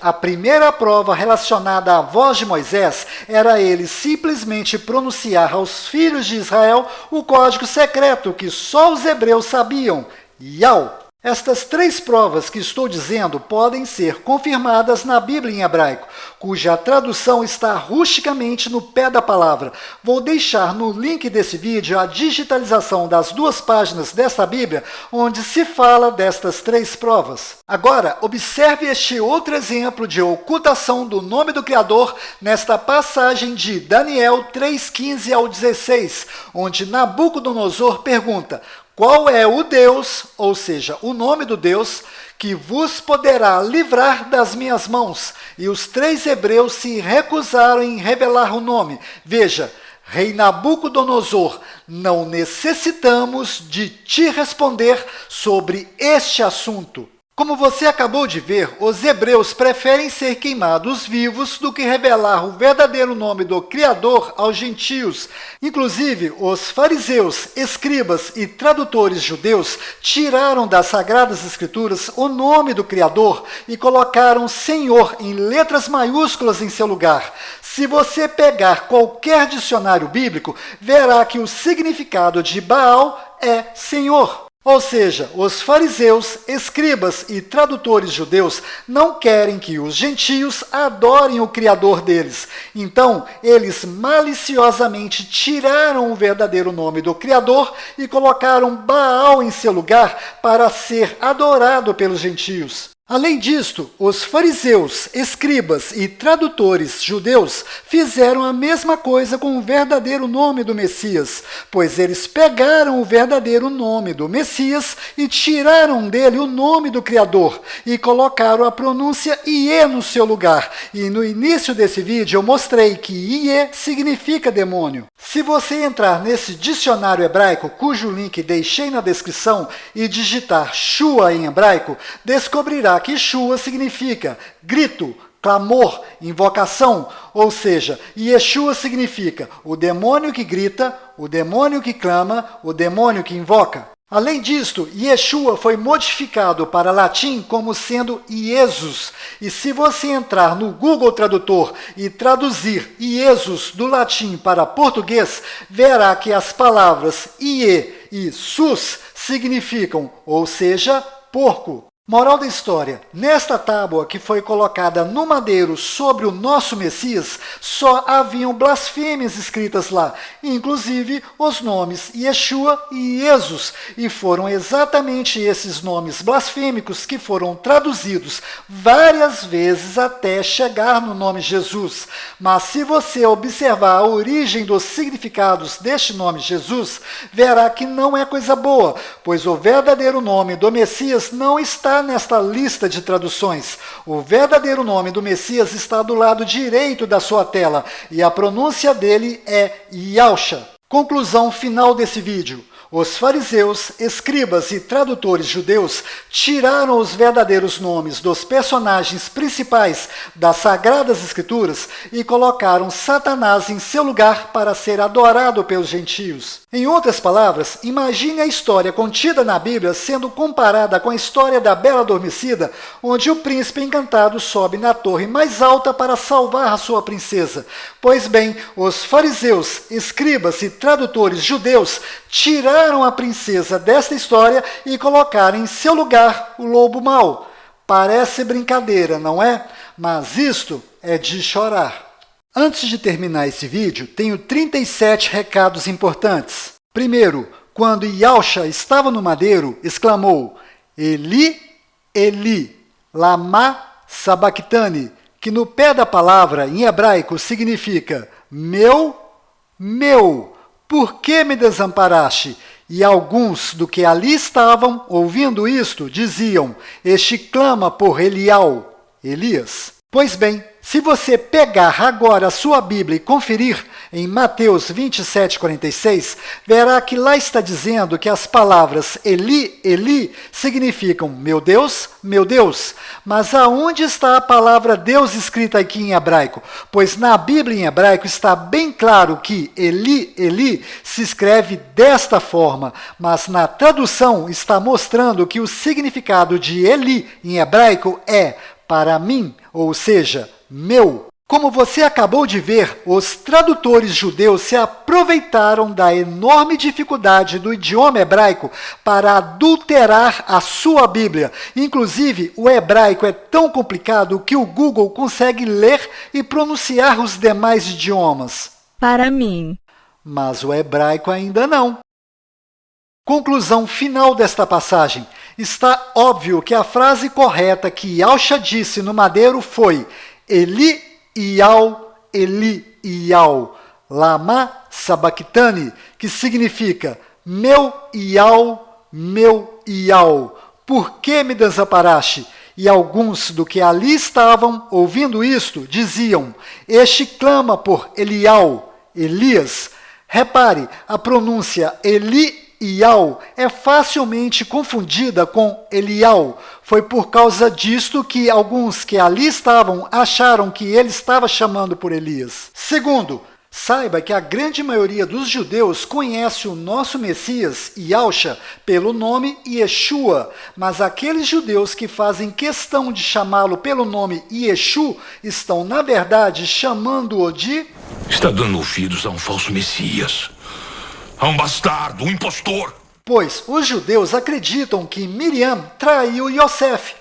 A primeira prova relacionada à voz de Moisés era ele simplesmente pronunciar aos filhos de Israel o código secreto que só os hebreus sabiam: Yau. Estas 3 provas que estou dizendo podem ser confirmadas na Bíblia em hebraico, cuja tradução está rusticamente no pé da palavra. Vou deixar no link desse vídeo a digitalização das 2 páginas desta Bíblia, onde se fala destas 3 provas. Agora, observe este outro exemplo de ocultação do nome do Criador nesta passagem de Daniel 3:15 ao 16, onde Nabucodonosor pergunta: qual é o Deus, ou seja, o nome do Deus, que vos poderá livrar das minhas mãos? E os 3 hebreus se recusaram em revelar o nome. Veja, Rei Nabucodonosor, não necessitamos de te responder sobre este assunto. Como você acabou de ver, os hebreus preferem ser queimados vivos do que revelar o verdadeiro nome do Criador aos gentios. Inclusive, os fariseus, escribas e tradutores judeus tiraram das Sagradas Escrituras o nome do Criador e colocaram Senhor em letras maiúsculas em seu lugar. Se você pegar qualquer dicionário bíblico, verá que o significado de Baal é Senhor. Ou seja, os fariseus, escribas e tradutores judeus não querem que os gentios adorem o Criador deles. Então, eles maliciosamente tiraram o verdadeiro nome do Criador e colocaram Baal em seu lugar para ser adorado pelos gentios. Além disto, os fariseus, escribas e tradutores judeus fizeram a mesma coisa com o verdadeiro nome do Messias, pois eles pegaram o verdadeiro nome do Messias e tiraram dele o nome do Criador e colocaram a pronúncia Iê no seu lugar. E no início desse vídeo eu mostrei que Iê significa demônio. Se você entrar nesse dicionário hebraico, cujo link deixei na descrição, e digitar Shua em hebraico, descobrirá que Shua significa grito, clamor, invocação, ou seja, Yeshua significa o demônio que grita, o demônio que clama, o demônio que invoca. Além disto, Yeshua foi modificado para latim como sendo Iesus. E se você entrar no Google Tradutor e traduzir Iesus do latim para português, verá que as palavras ie e sus significam, ou seja, porco. Moral da história: nesta tábua que foi colocada no madeiro sobre o nosso Messias, só haviam blasfêmias escritas lá, inclusive os nomes Yeshua e Jesus, e foram exatamente esses nomes blasfêmicos que foram traduzidos várias vezes até chegar no nome Jesus. Mas se você observar a origem dos significados deste nome Jesus, verá que não é coisa boa, pois o verdadeiro nome do Messias não está nesta lista de traduções. O verdadeiro nome do Messias está do lado direito da sua tela e a pronúncia dele é Yahusha. Conclusão final desse vídeo: os fariseus, escribas e tradutores judeus tiraram os verdadeiros nomes dos personagens principais das Sagradas Escrituras e colocaram Satanás em seu lugar para ser adorado pelos gentios. Em outras palavras, imagine a história contida na Bíblia sendo comparada com a história da Bela Adormecida, onde o príncipe encantado sobe na torre mais alta para salvar a sua princesa. Pois bem, os fariseus, escribas e tradutores judeus tiraram a princesa desta história e colocaram em seu lugar o lobo mau. Parece brincadeira, não é? Mas isto é de chorar. Antes de terminar esse vídeo, tenho 37 recados importantes. Primeiro, quando Yahusha estava no madeiro, exclamou: Eli, Eli, lama sabachthani, que no pé da palavra, em hebraico, significa meu, por que me desamparaste? E alguns do que ali estavam, ouvindo isto, diziam: este clama por Elial, Elias. Pois bem, se você pegar agora a sua Bíblia e conferir em Mateus 27:46, verá que lá está dizendo que as palavras Eli, Eli significam meu Deus, meu Deus. Mas aonde está a palavra Deus escrita aqui em hebraico? Pois na Bíblia em hebraico está bem claro que Eli, Eli se escreve desta forma, mas na tradução está mostrando que o significado de Eli em hebraico é para mim, ou seja, meu. Como você acabou de ver, os tradutores judeus se aproveitaram da enorme dificuldade do idioma hebraico para adulterar a sua Bíblia. Inclusive, o hebraico é tão complicado que o Google consegue ler e pronunciar os demais idiomas. Para mim. Mas o hebraico ainda não. Conclusão final desta passagem. Está óbvio que a frase correta que Yahusha disse no madeiro foi Eli, Iau, lama sabachthani, que significa meu Iau, por que me desamparaste? E alguns do que ali estavam, ouvindo isto, diziam: este clama por Elial, Elias. Repare, a pronúncia Iau é facilmente confundida com Elial. Foi por causa disto que alguns que ali estavam acharam que ele estava chamando por Elias. Segundo, saiba que a grande maioria dos judeus conhece o nosso Messias, Yahusha, pelo nome Yeshua, mas aqueles judeus que fazem questão de chamá-lo pelo nome Yeshu estão, na verdade, chamando-o de... Está dando ouvidos a um falso Messias. A um bastardo, um impostor. Pois os judeus acreditam que Miriam traiu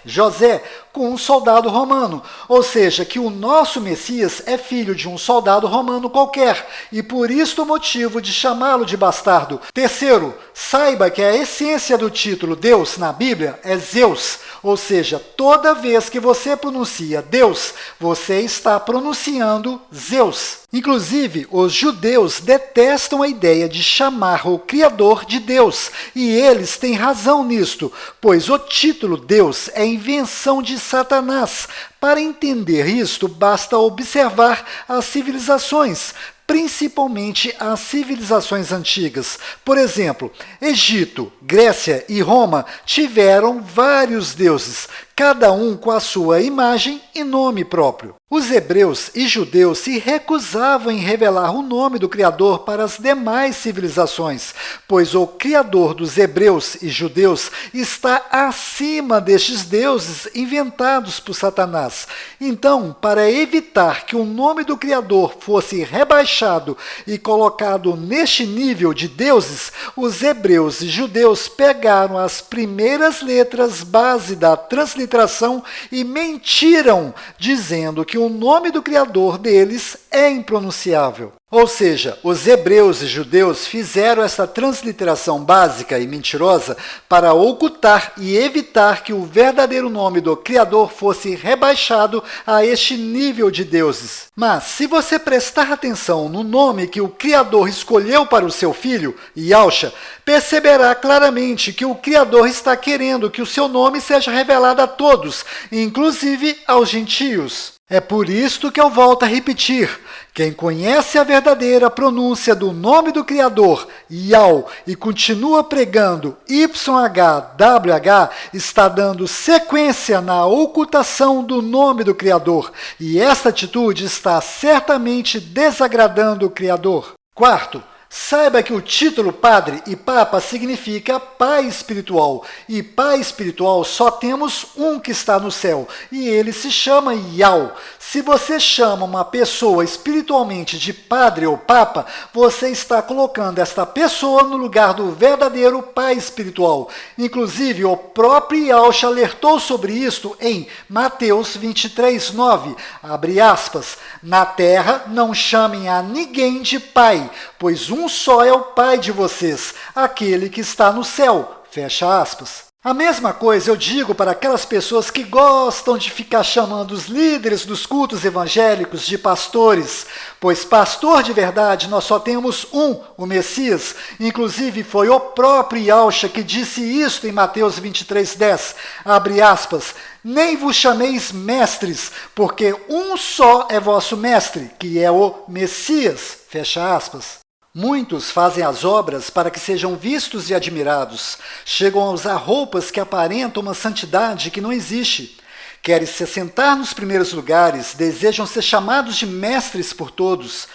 José, com um soldado romano, ou seja, que o nosso Messias é filho de um soldado romano qualquer, e por isto o motivo de chamá-lo de bastardo. Terceiro, saiba que a essência do título Deus na Bíblia é Zeus, ou seja, toda vez que você pronuncia Deus, você está pronunciando Zeus. Inclusive, os judeus detestam a ideia de chamar o Criador de Deus, e eles têm razão nisto, pois o título Deus é invenção de Satanás Para entender isto, basta observar as civilizações, principalmente as civilizações antigas. Por exemplo, Egito, Grécia e Roma tiveram vários deuses, cada um com a sua imagem e nome próprio. Os hebreus e judeus se recusavam em revelar o nome do Criador para as demais civilizações, pois o Criador dos hebreus e judeus está acima destes deuses inventados por Satanás. Então, para evitar que o nome do Criador fosse rebaixado e colocado neste nível de deuses, os hebreus e judeus pegaram as primeiras letras base da transliteração e mentiram, dizendo que o nome do Criador deles é impronunciável. Ou seja, os hebreus e judeus fizeram essa transliteração básica e mentirosa para ocultar e evitar que o verdadeiro nome do Criador fosse rebaixado a este nível de deuses. Mas, se você prestar atenção no nome que o Criador escolheu para o seu filho, Yahshua, perceberá claramente que o Criador está querendo que o seu nome seja revelado a todos, inclusive aos gentios. É por isto que eu volto a repetir. Quem conhece a verdadeira pronúncia do nome do Criador, Yahweh, e continua pregando YHWH, está dando sequência na ocultação do nome do Criador, e esta atitude está certamente desagradando o Criador. Quarto, saiba que o título Padre e Papa significa Pai Espiritual, e Pai Espiritual só temos um que está no céu, e ele se chama Yahweh. Se você chama uma pessoa espiritualmente de Padre ou Papa, você está colocando esta pessoa no lugar do verdadeiro Pai Espiritual. Inclusive, o próprio Yahshua alertou sobre isto em Mateus 23:9, abre aspas, na terra não chamem a ninguém de Pai, pois um só é o Pai de vocês, aquele que está no céu. Fecha aspas. A mesma coisa eu digo para aquelas pessoas que gostam de ficar chamando os líderes dos cultos evangélicos de pastores, pois pastor de verdade nós só temos um, o Messias. Inclusive foi o próprio Yahshua que disse isto em Mateus 23:10, abre aspas, nem vos chameis mestres, porque um só é vosso mestre, que é o Messias, fecha aspas. Muitos fazem as obras para que sejam vistos e admirados. Chegam a usar roupas que aparentam uma santidade que não existe. Querem se assentar nos primeiros lugares, desejam ser chamados de mestres por todos.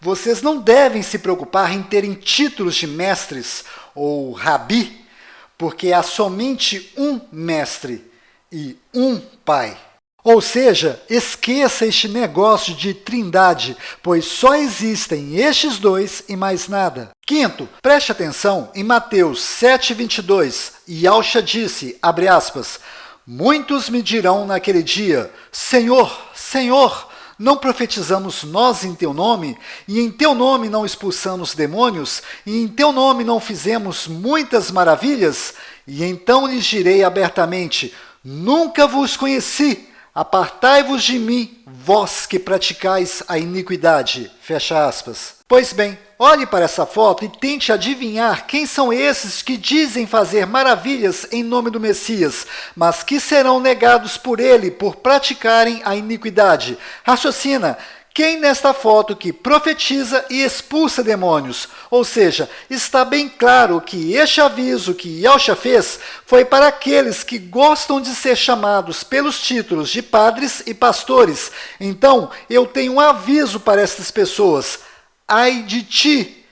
Vocês não devem se preocupar em terem títulos de mestres ou rabi, porque há somente um mestre e um pai. Ou seja, esqueça este negócio de trindade, pois só existem estes dois e mais nada. Quinto, preste atenção em Mateus 7:22, Yahshua disse, abre aspas, muitos me dirão naquele dia, Senhor, Senhor, não profetizamos nós em teu nome, e em teu nome não expulsamos demônios, e em teu nome não fizemos muitas maravilhas? E então lhes direi abertamente, nunca vos conheci. Apartai-vos de mim, vós que praticais a iniquidade. Fecha aspas. Pois bem, olhe para essa foto e tente adivinhar quem são esses que dizem fazer maravilhas em nome do Messias, mas que serão negados por ele por praticarem a iniquidade. Raciocina. Quem nesta foto que profetiza e expulsa demônios? Ou seja, está bem claro que este aviso que Yahshua fez foi para aqueles que gostam de ser chamados pelos títulos de padres e pastores. Então, eu tenho um aviso para estas pessoas. Ai de ti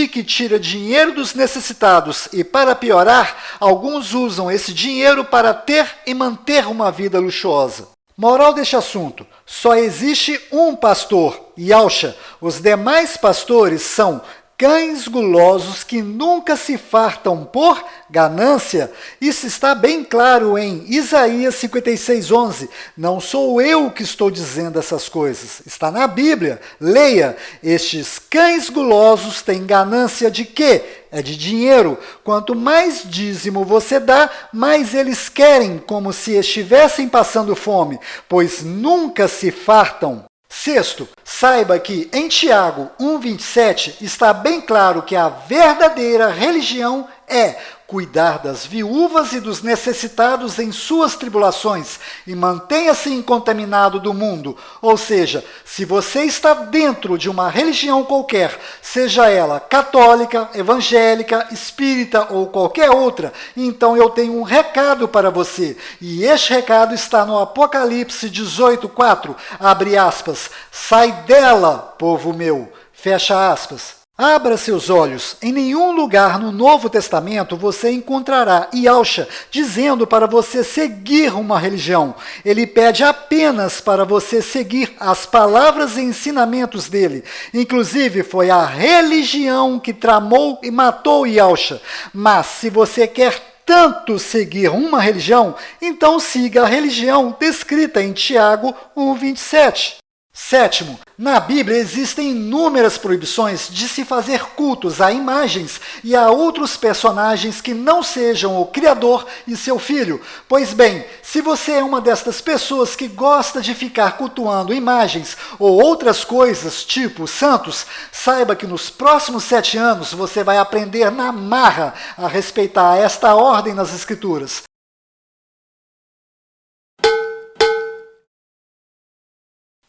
que tira dinheiro dos necessitados e, para piorar, alguns usam esse dinheiro para ter e manter uma vida luxuosa. Moral deste assunto, só existe um pastor, Yahshua. Os demais pastores são cães gulosos que nunca se fartam por ganância. Isso está bem claro em Isaías 56:11. Não sou eu que estou dizendo essas coisas. Está na Bíblia. Leia. Estes cães gulosos têm ganância de quê? É de dinheiro. Quanto mais dízimo você dá, mais eles querem, como se estivessem passando fome, pois nunca se fartam. Sexto, saiba que em Tiago 1:27 está bem claro que a verdadeira religião é cuidar das viúvas e dos necessitados em suas tribulações e mantenha-se incontaminado do mundo. Ou seja, se você está dentro de uma religião qualquer, seja ela católica, evangélica, espírita ou qualquer outra, então eu tenho um recado para você. E este recado está no Apocalipse 18:4, abre aspas, sai dela, povo meu, fecha aspas. Abra seus olhos. Em nenhum lugar no Novo Testamento você encontrará Yahshua dizendo para você seguir uma religião. Ele pede apenas para você seguir as palavras e ensinamentos dele. Inclusive, foi a religião que tramou e matou Yahshua. Mas se você quer tanto seguir uma religião, então siga a religião descrita em Tiago 1:27. Sétimo, na Bíblia existem inúmeras proibições de se fazer cultos a imagens e a outros personagens que não sejam o Criador e seu Filho. Pois bem, se você é uma destas pessoas que gosta de ficar cultuando imagens ou outras coisas, tipo santos, saiba que nos próximos 7 anos você vai aprender na marra a respeitar esta ordem nas Escrituras.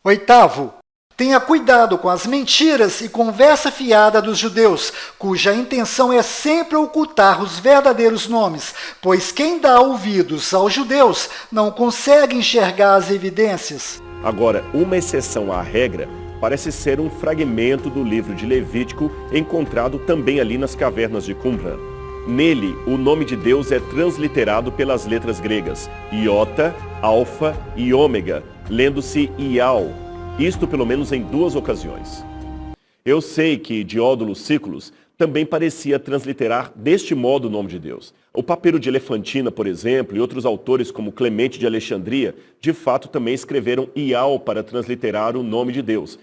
Oitavo, tenha cuidado com as mentiras e conversa fiada dos judeus, cuja intenção é sempre ocultar os verdadeiros nomes, pois quem dá ouvidos aos judeus não consegue enxergar as evidências. Agora, uma exceção à regra parece ser um fragmento do livro de Levítico encontrado também ali nas cavernas de Qumran. Nele, o nome de Deus é transliterado pelas letras gregas, iota, alfa e ômega, lendo-se Ial, isto pelo menos em 2 ocasiões. Eu sei que Diódono Sículos também parecia transliterar deste modo o nome de Deus. O Papiro de Elefantina, por exemplo, e outros autores como Clemente de Alexandria, de fato também escreveram Ial para transliterar o nome de Deus.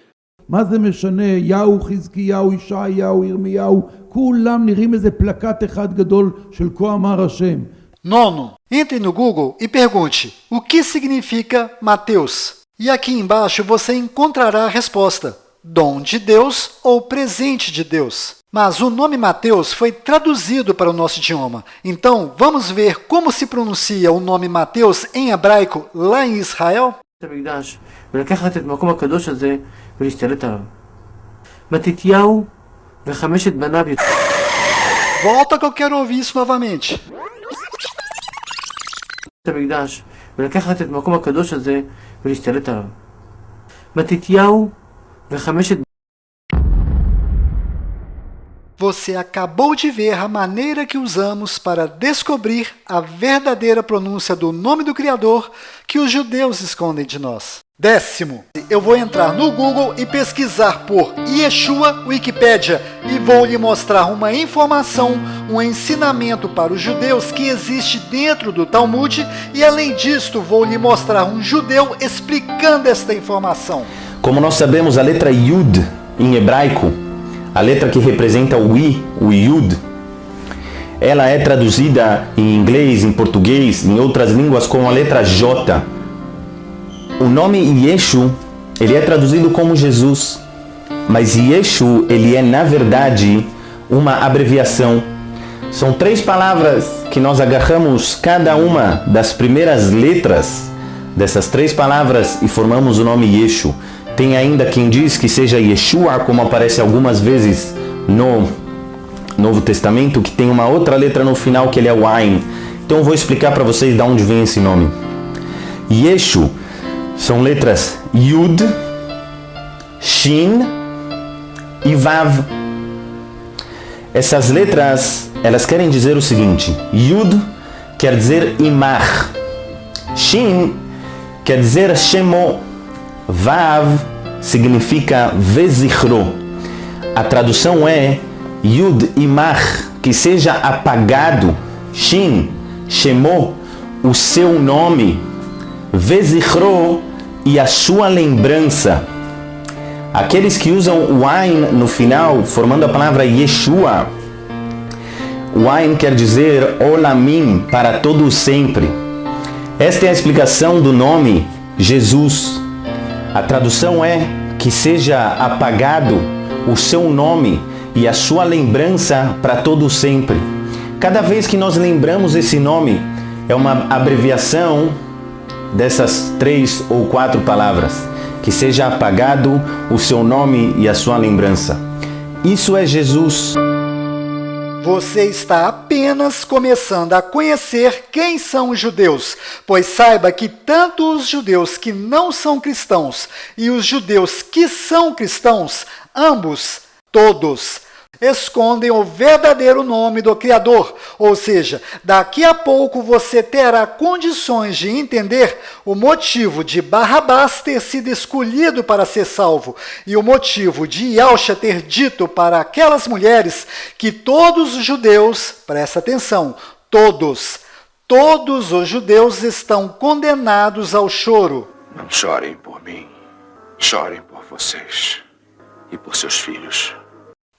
מה זה משנה? יהו, חזקיהו, ישעיהו, ירמיהו, כולם נראים איזה פלקט אחד גדול של כה אמר השם. Nono, entre no Google e pergunte o que significa Mateus. E aqui embaixo você encontrará a resposta, dom de Deus ou presente de Deus. Mas o nome Mateus foi traduzido para o nosso idioma. Então, vamos ver como se pronuncia o nome Mateus em hebraico lá em Israel? ולקחת את מקום הקדוש הזה ולהשתלט עליו. מתתיהו וחמשת בניו. Volta que eu quero ouvir isso novamente. המקדש ולקחת את מקום הקדוש הזה ולהשתלט עליו. מתתיהו וחמשת. Você acabou de ver a maneira que usamos para descobrir a verdadeira pronúncia do nome do Criador que os judeus escondem de nós. 10º, eu vou entrar no Google e pesquisar por Yeshua Wikipédia e vou lhe mostrar uma informação, um ensinamento para os judeus que existe dentro do Talmud e, além disto, vou lhe mostrar um judeu explicando esta informação. Como nós sabemos, a letra Yud em hebraico, a letra que representa o I, o Yud, ela é traduzida em inglês, em português, em outras línguas como a letra J. O nome Yeshu, ele é traduzido como Jesus, mas Yeshu, ele é na verdade uma abreviação. São 3 palavras que nós agarramos cada uma das primeiras letras dessas 3 palavras e formamos o nome Yeshu. Tem ainda quem diz que seja Yeshua, como aparece algumas vezes no Novo Testamento, que tem uma outra letra no final que ele é o Ain. Então eu vou explicar para vocês de onde vem esse nome. Yeshu são letras Yud, Shin e Vav. Essas letras, elas querem dizer o seguinte: Yud quer dizer Imar, Shin quer dizer Shemo, Vav significa Vezichro. A tradução é Yud Imar, que seja apagado, Shin, Shemo, o seu nome, Vezichro, e a sua lembrança. Aqueles que usam o Ain no final, formando a palavra Yeshua, o Ain quer dizer Olamim, para todo sempre. Esta é a explicação do nome Jesus. A tradução é que seja apagado o seu nome e a sua lembrança para todo sempre. Cada vez que nós lembramos esse nome, é uma abreviação dessas 3 ou 4 palavras. Que seja apagado o seu nome e a sua lembrança. Isso é Jesus. Você está apenas começando a conhecer quem são os judeus, pois saiba que tanto os judeus que não são cristãos e os judeus que são cristãos, ambos, todos, escondem o verdadeiro nome do Criador. Ou seja, daqui a pouco você terá condições de entender o motivo de Barrabás ter sido escolhido para ser salvo e o motivo de Yahshua ter dito para aquelas mulheres que todos os judeus, presta atenção, todos os judeus estão condenados ao choro. Não chorem por mim, chorem por vocês e por seus filhos.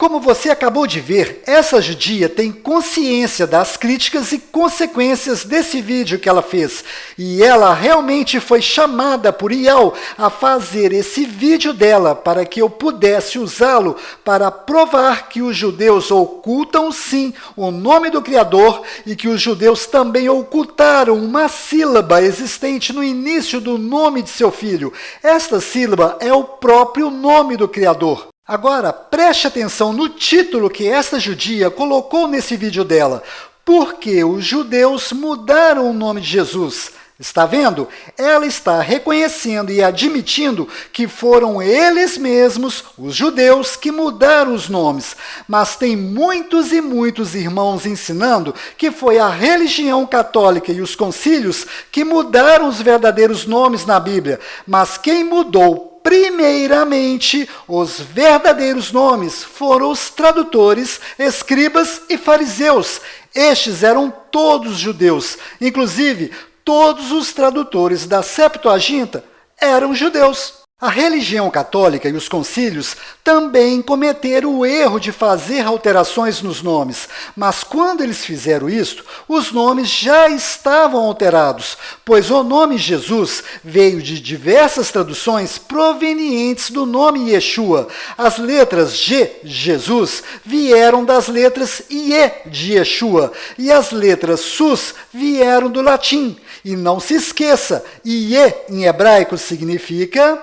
Como você acabou de ver, essa judia tem consciência das críticas e consequências desse vídeo que ela fez. E ela realmente foi chamada por Yahweh a fazer esse vídeo dela para que eu pudesse usá-lo para provar que os judeus ocultam sim o nome do Criador e que os judeus também ocultaram uma sílaba existente no início do nome de seu filho. Esta sílaba é o próprio nome do Criador. Agora, preste atenção no título que esta judia colocou nesse vídeo dela. Por que os judeus mudaram o nome de Jesus? Está vendo? Ela está reconhecendo e admitindo que foram eles mesmos, os judeus, que mudaram os nomes. Mas tem muitos e muitos irmãos ensinando que foi a religião católica e os concílios que mudaram os verdadeiros nomes na Bíblia. Mas quem mudou primeiramente os verdadeiros nomes foram os tradutores, escribas e fariseus. Estes eram todos judeus, inclusive todos os tradutores da Septuaginta eram judeus. A religião católica e os concílios também cometeram o erro de fazer alterações nos nomes, mas quando eles fizeram isto, os nomes já estavam alterados, pois o nome Jesus veio de diversas traduções provenientes do nome Yeshua. As letras G, Jesus, vieram das letras IE de Yeshua, e as letras Sus vieram do latim. E não se esqueça, IE em hebraico significa...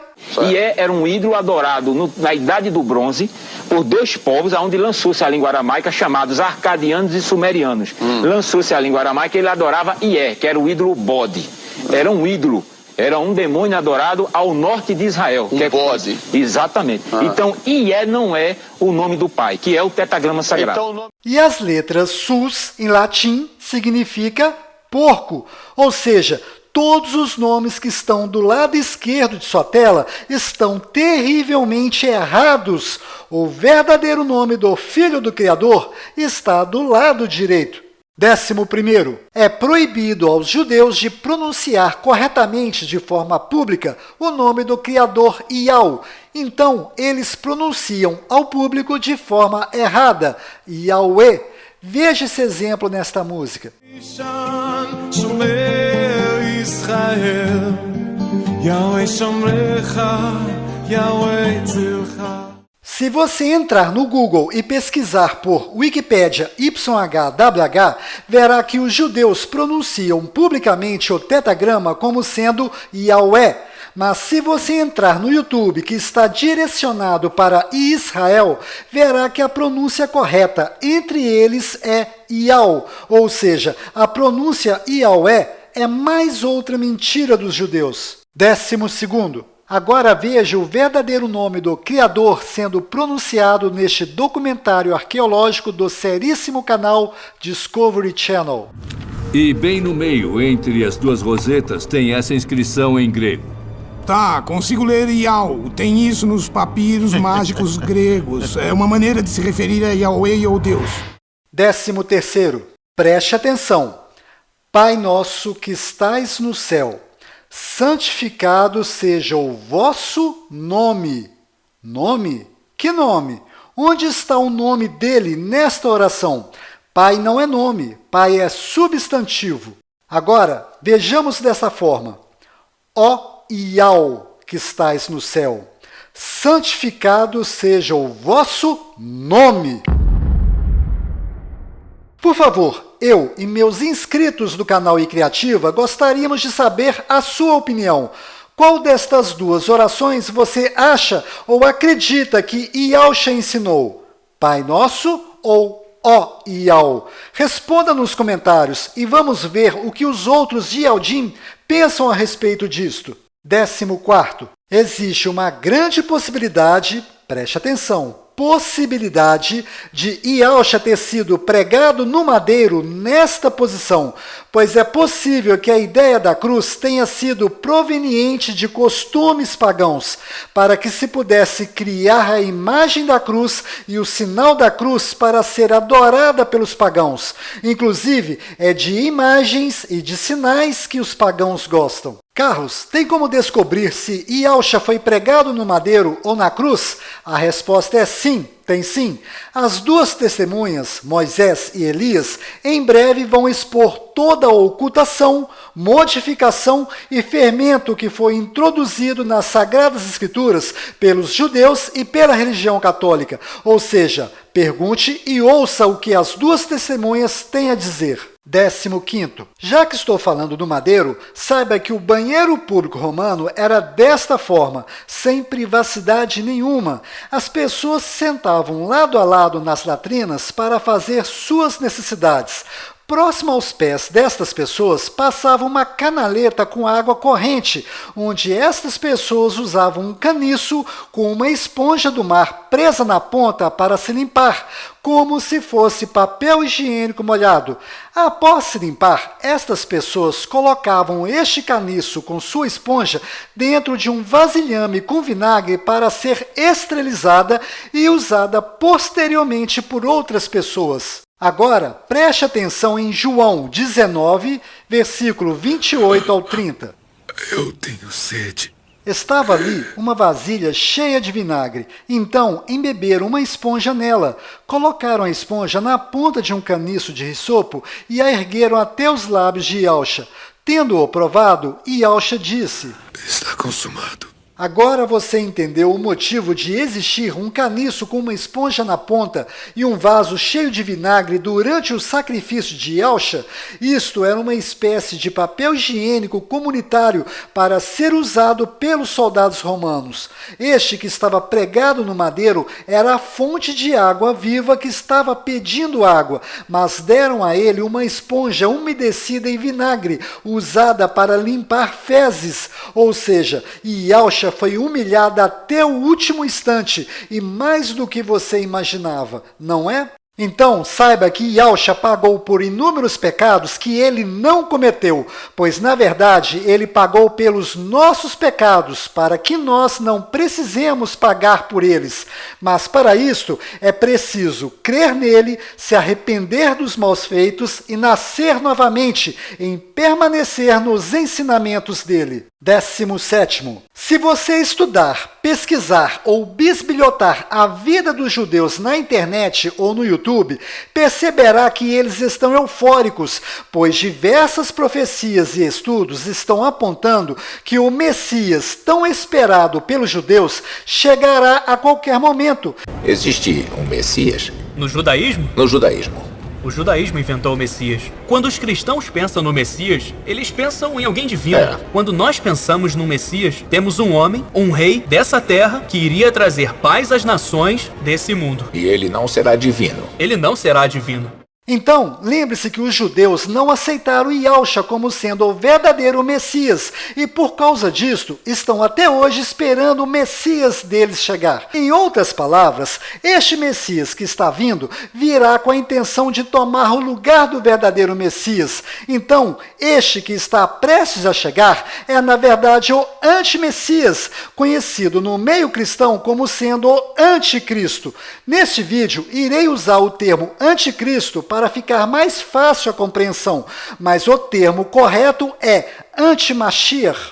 Ié era um ídolo adorado na Idade do Bronze por 2 povos, onde lançou-se a língua aramaica, chamados arcadianos e sumerianos. Lançou-se a língua aramaica e ele adorava Ié, que era o ídolo bode. Era um ídolo, era um demônio adorado ao norte de Israel. Bode. Exatamente. Então, Ié não é o nome do pai, que é o tetragrama sagrado. E as letras Sus, em latim, significa porco, ou seja, todos os nomes que estão do lado esquerdo de sua tela estão terrivelmente errados. O verdadeiro nome do Filho do Criador está do lado direito. 11º. É proibido aos judeus de pronunciar corretamente de forma pública o nome do Criador Yahweh. Então, eles pronunciam ao público de forma errada, Yahweh. Veja esse exemplo nesta música. Se você entrar no Google e pesquisar por Wikipédia YHWH, verá que os judeus pronunciam publicamente o tetragrama como sendo Yahweh. Mas se você entrar no YouTube, que está direcionado para Israel, verá que a pronúncia correta entre eles é Yahweh, ou seja, a pronúncia Yahweh é mais outra mentira dos judeus. 12º. Agora veja o verdadeiro nome do Criador sendo pronunciado neste documentário arqueológico do seríssimo canal Discovery Channel. E bem no meio, entre as 2 rosetas, tem essa inscrição em grego. Tá, consigo ler Yahweh. Tem isso nos papiros mágicos gregos. É uma maneira de se referir a Yahweh ou Deus. 13º. Preste atenção. Pai nosso que estais no céu, santificado seja o vosso nome. Nome? Que nome? Onde está o nome dele nesta oração? Pai não é nome, pai é substantivo. Agora, vejamos dessa forma. Ó Yahweh que estais no céu, santificado seja o vosso nome. Por favor, eu e meus inscritos do canal iCriativa gostaríamos de saber a sua opinião. Qual destas duas orações você acha ou acredita que Yahshua ensinou? Pai Nosso ou Ó Yau? Responda nos comentários e vamos ver o que os outros Yialdim pensam a respeito disto. 14º. Existe uma grande possibilidade, preste atenção, possibilidade de Yahshua ter sido pregado no madeiro nesta posição, pois é possível que a ideia da cruz tenha sido proveniente de costumes pagãos, para que se pudesse criar a imagem da cruz e o sinal da cruz para ser adorada pelos pagãos. Inclusive, é de imagens e de sinais que os pagãos gostam. Carlos, tem como descobrir se Yahshua foi pregado no madeiro ou na cruz? A resposta é sim, tem sim. As duas testemunhas, Moisés e Elias, em breve vão expor toda a ocultação, modificação e fermento que foi introduzido nas Sagradas Escrituras pelos judeus e pela religião católica. Ou seja, pergunte e ouça o que as duas testemunhas têm a dizer. 15º. Já que estou falando do madeiro, saiba que o banheiro público romano era desta forma, sem privacidade nenhuma. As pessoas se sentavam lado a lado nas latrinas para fazer suas necessidades. Próximo aos pés destas pessoas passava uma canaleta com água corrente, onde estas pessoas usavam um caniço com uma esponja do mar presa na ponta para se limpar, como se fosse papel higiênico molhado. Após se limpar, estas pessoas colocavam este caniço com sua esponja dentro de um vasilhame com vinagre para ser esterilizada e usada posteriormente por outras pessoas. Agora, preste atenção em João 19, versículo 28 ao 30. Eu tenho sede. Estava ali uma vasilha cheia de vinagre. Então, embeberam uma esponja nela. Colocaram a esponja na ponta de um caniço de risopo e a ergueram até os lábios de Yahshua. Tendo-o provado, Yahshua disse: Está consumado. Agora você entendeu o motivo de existir um caniço com uma esponja na ponta e um vaso cheio de vinagre durante o sacrifício de Yahshua? Isto era uma espécie de papel higiênico comunitário para ser usado pelos soldados romanos. Este que estava pregado no madeiro era a fonte de água viva que estava pedindo água, mas deram a ele uma esponja umedecida em vinagre, usada para limpar fezes, ou seja, Yahshua foi humilhada até o último instante e mais do que você imaginava, não é? Então, saiba que Yahshua pagou por inúmeros pecados que ele não cometeu, pois, na verdade, ele pagou pelos nossos pecados, para que nós não precisemos pagar por eles. Mas, para isto, é preciso crer nele, se arrepender dos maus feitos e nascer novamente, em permanecer nos ensinamentos dele. 17º. Se você estudar, pesquisar ou bisbilhotar a vida dos judeus na internet ou no YouTube, perceberá que eles estão eufóricos, pois diversas profecias e estudos estão apontando que o Messias, tão esperado pelos judeus, chegará a qualquer momento. Existe um Messias? No judaísmo? No judaísmo. O judaísmo inventou o Messias. Quando os cristãos pensam no Messias, eles pensam em alguém divino. Quando nós pensamos no Messias, temos um homem, um rei dessa terra que iria trazer paz às nações desse mundo. E ele não será divino. Ele não será divino. Então, lembre-se que os judeus não aceitaram Yahshua como sendo o verdadeiro Messias e, por causa disto, estão até hoje esperando o Messias deles chegar. Em outras palavras, este Messias que está vindo virá com a intenção de tomar o lugar do verdadeiro Messias. Então, este que está prestes a chegar é, na verdade, o anti-Messias, conhecido no meio cristão como sendo o anticristo. Neste vídeo, irei usar o termo anticristo para ficar mais fácil a compreensão, mas o termo correto é anti-Mashiach.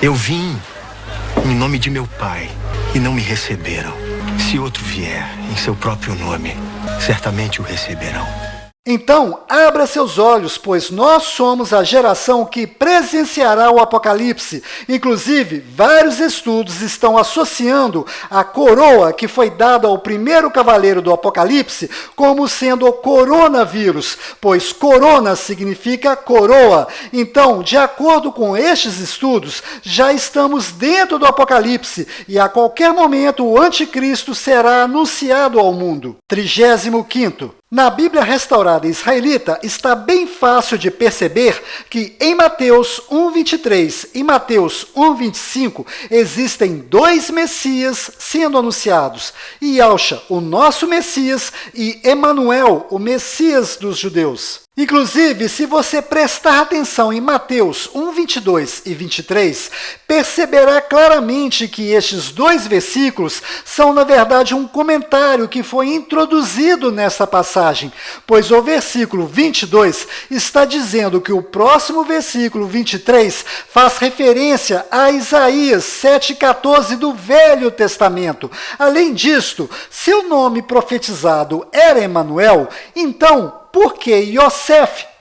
Eu vim em nome de meu Pai e não me receberam. Se outro vier em seu próprio nome, certamente o receberão. Então, abra seus olhos, pois nós somos a geração que presenciará o Apocalipse. Inclusive, vários estudos estão associando a coroa que foi dada ao primeiro cavaleiro do Apocalipse como sendo o coronavírus, pois corona significa coroa. Então, de acordo com estes estudos, já estamos dentro do Apocalipse e a qualquer momento o anticristo será anunciado ao mundo. 35º. Na Bíblia Restaurada Israelita está bem fácil de perceber que em Mateus 1:23 e Mateus 1:25 existem dois Messias sendo anunciados, Yahshua, o nosso Messias, e Emanuel, o Messias dos judeus. Inclusive, se você prestar atenção em Mateus 1:22 e 23, perceberá claramente que estes dois versículos são, na verdade, um comentário que foi introduzido nessa passagem, pois o versículo 22 está dizendo que o próximo versículo 23 faz referência a Isaías 7:14 do Velho Testamento. Além disto, se o nome profetizado era Emanuel, então porque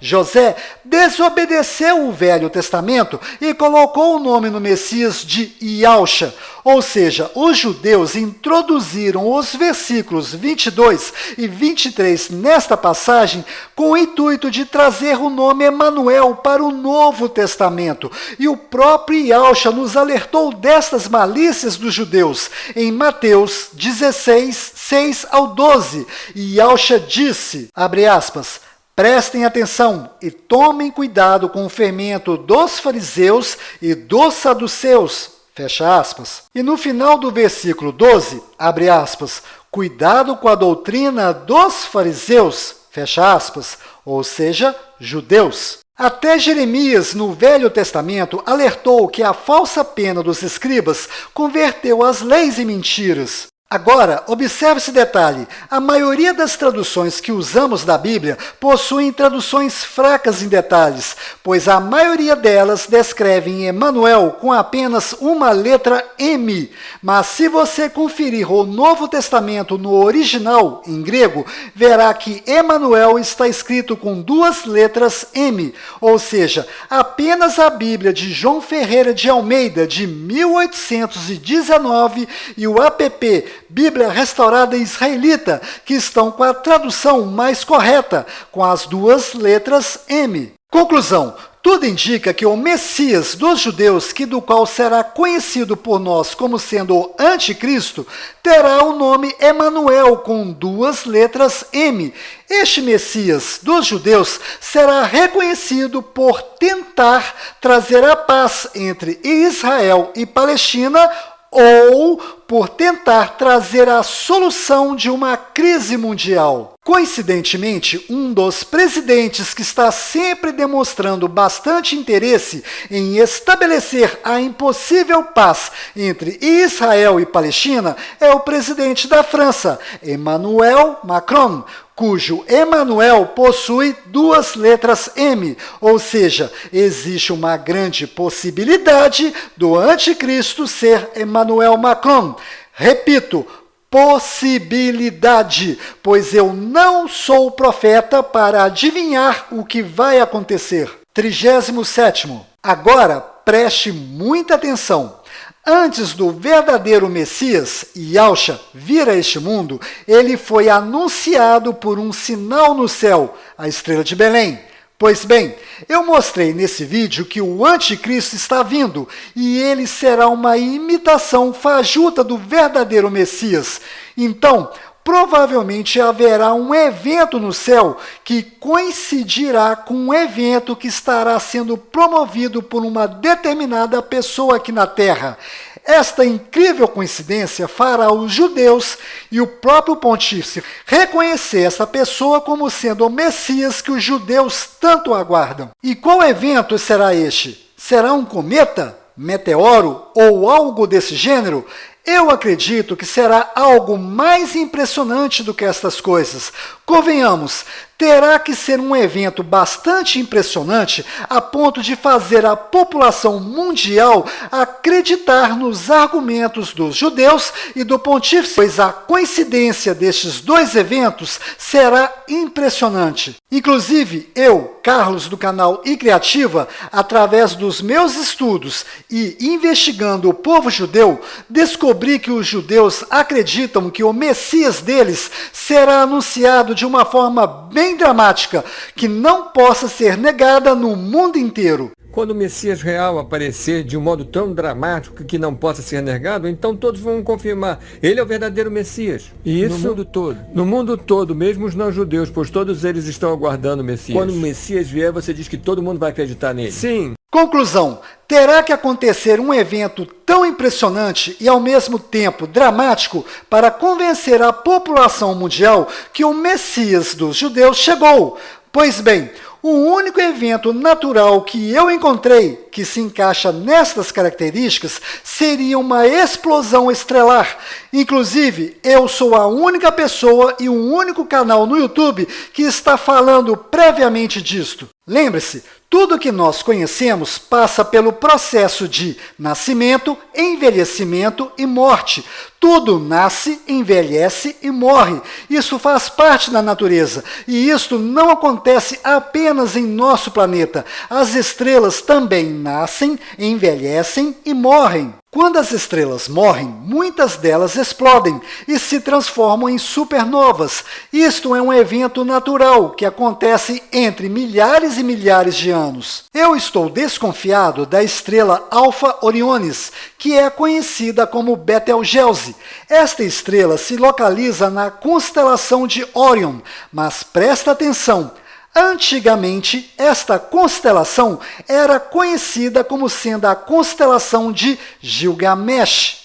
José, desobedeceu o Velho Testamento e colocou o nome no Messias de Yahshua. Ou seja, os judeus introduziram os versículos 22 e 23 nesta passagem com o intuito de trazer o nome Emanuel para o Novo Testamento. E o próprio Yahshua nos alertou destas malícias dos judeus em Mateus 16, 6 ao 12. E Yahshua disse, abre aspas, prestem atenção e tomem cuidado com o fermento dos fariseus e dos saduceus, fecha aspas. E no final do versículo 12, abre aspas, cuidado com a doutrina dos fariseus, fecha aspas, ou seja, judeus. Até Jeremias, no Velho Testamento, alertou que a falsa pena dos escribas converteu as leis em mentiras. Agora, observe esse detalhe. A maioria das traduções que usamos da Bíblia possuem traduções fracas em detalhes, pois a maioria delas descrevem Emanuel com apenas uma letra M. Mas se você conferir o Novo Testamento no original, em grego, verá que Emanuel está escrito com duas letras M, ou seja, apenas a Bíblia de João Ferreira de Almeida, de 1819, e o app Bíblia Restaurada Israelita, que estão com a tradução mais correta, com as duas letras M. Conclusão. Tudo indica que o Messias dos judeus, que do qual será conhecido por nós como sendo o Anticristo, terá o nome Emanuel com duas letras M. Este Messias dos judeus será reconhecido por tentar trazer a paz entre Israel e Palestina, ou por tentar trazer a solução de uma crise mundial. Coincidentemente, um dos presidentes que está sempre demonstrando bastante interesse em estabelecer a impossível paz entre Israel e Palestina é o presidente da França, Emmanuel Macron, cujo Emanuel possui duas letras M, ou seja, existe uma grande possibilidade do anticristo ser Emmanuel Macron. Repito, possibilidade, pois eu não sou profeta para adivinhar o que vai acontecer. 37º. Agora, preste muita atenção. Antes do verdadeiro Messias, Yahshua, vir a este mundo, ele foi anunciado por um sinal no céu, a estrela de Belém. Pois bem, eu mostrei nesse vídeo que o anticristo está vindo e ele será uma imitação fajuta do verdadeiro Messias. Então, provavelmente haverá um evento no céu que coincidirá com um evento que estará sendo promovido por uma determinada pessoa aqui na Terra. Esta incrível coincidência fará os judeus e o próprio pontífice reconhecer essa pessoa como sendo o Messias que os judeus tanto aguardam. E qual evento será este? Será um cometa, meteoro ou algo desse gênero? Eu acredito que será algo mais impressionante do que estas coisas. Convenhamos, terá que ser um evento bastante impressionante a ponto de fazer a população mundial acreditar nos argumentos dos judeus e do pontífice, pois a coincidência destes dois eventos será impressionante. Inclusive, eu, Carlos, do canal iCriativa, através dos meus estudos e investigando o povo judeu, descobri que os judeus acreditam que o Messias deles será anunciado de uma forma bem dramática, que não possa ser negada no mundo inteiro. Quando o Messias real aparecer de um modo tão dramático que não possa ser negado, então todos vão confirmar, ele é o verdadeiro Messias. E isso no mundo todo. No mundo todo, mesmo os não-judeus, pois todos eles estão aguardando o Messias. Quando o Messias vier, você diz que todo mundo vai acreditar nele. Sim. Conclusão: terá que acontecer um evento tão impressionante e ao mesmo tempo dramático para convencer a população mundial que o Messias dos judeus chegou. Pois bem, o único evento natural que eu encontrei que se encaixa nestas características seria uma explosão estrelar. Inclusive, eu sou a única pessoa e o único canal no YouTube que está falando previamente disto. Lembre-se, tudo que nós conhecemos passa pelo processo de nascimento, envelhecimento e morte. Tudo nasce, envelhece e morre. Isso faz parte da natureza. E isto não acontece apenas em nosso planeta. As estrelas também nascem, envelhecem e morrem. Quando as estrelas morrem, muitas delas explodem e se transformam em supernovas. Isto é um evento natural que acontece entre milhares e milhares de anos. Eu estou desconfiado da estrela Alfa Orionis, que é conhecida como Betelgeuse. Esta estrela se localiza na constelação de Órion, mas presta atenção. Antigamente, esta constelação era conhecida como sendo a constelação de Gilgamesh.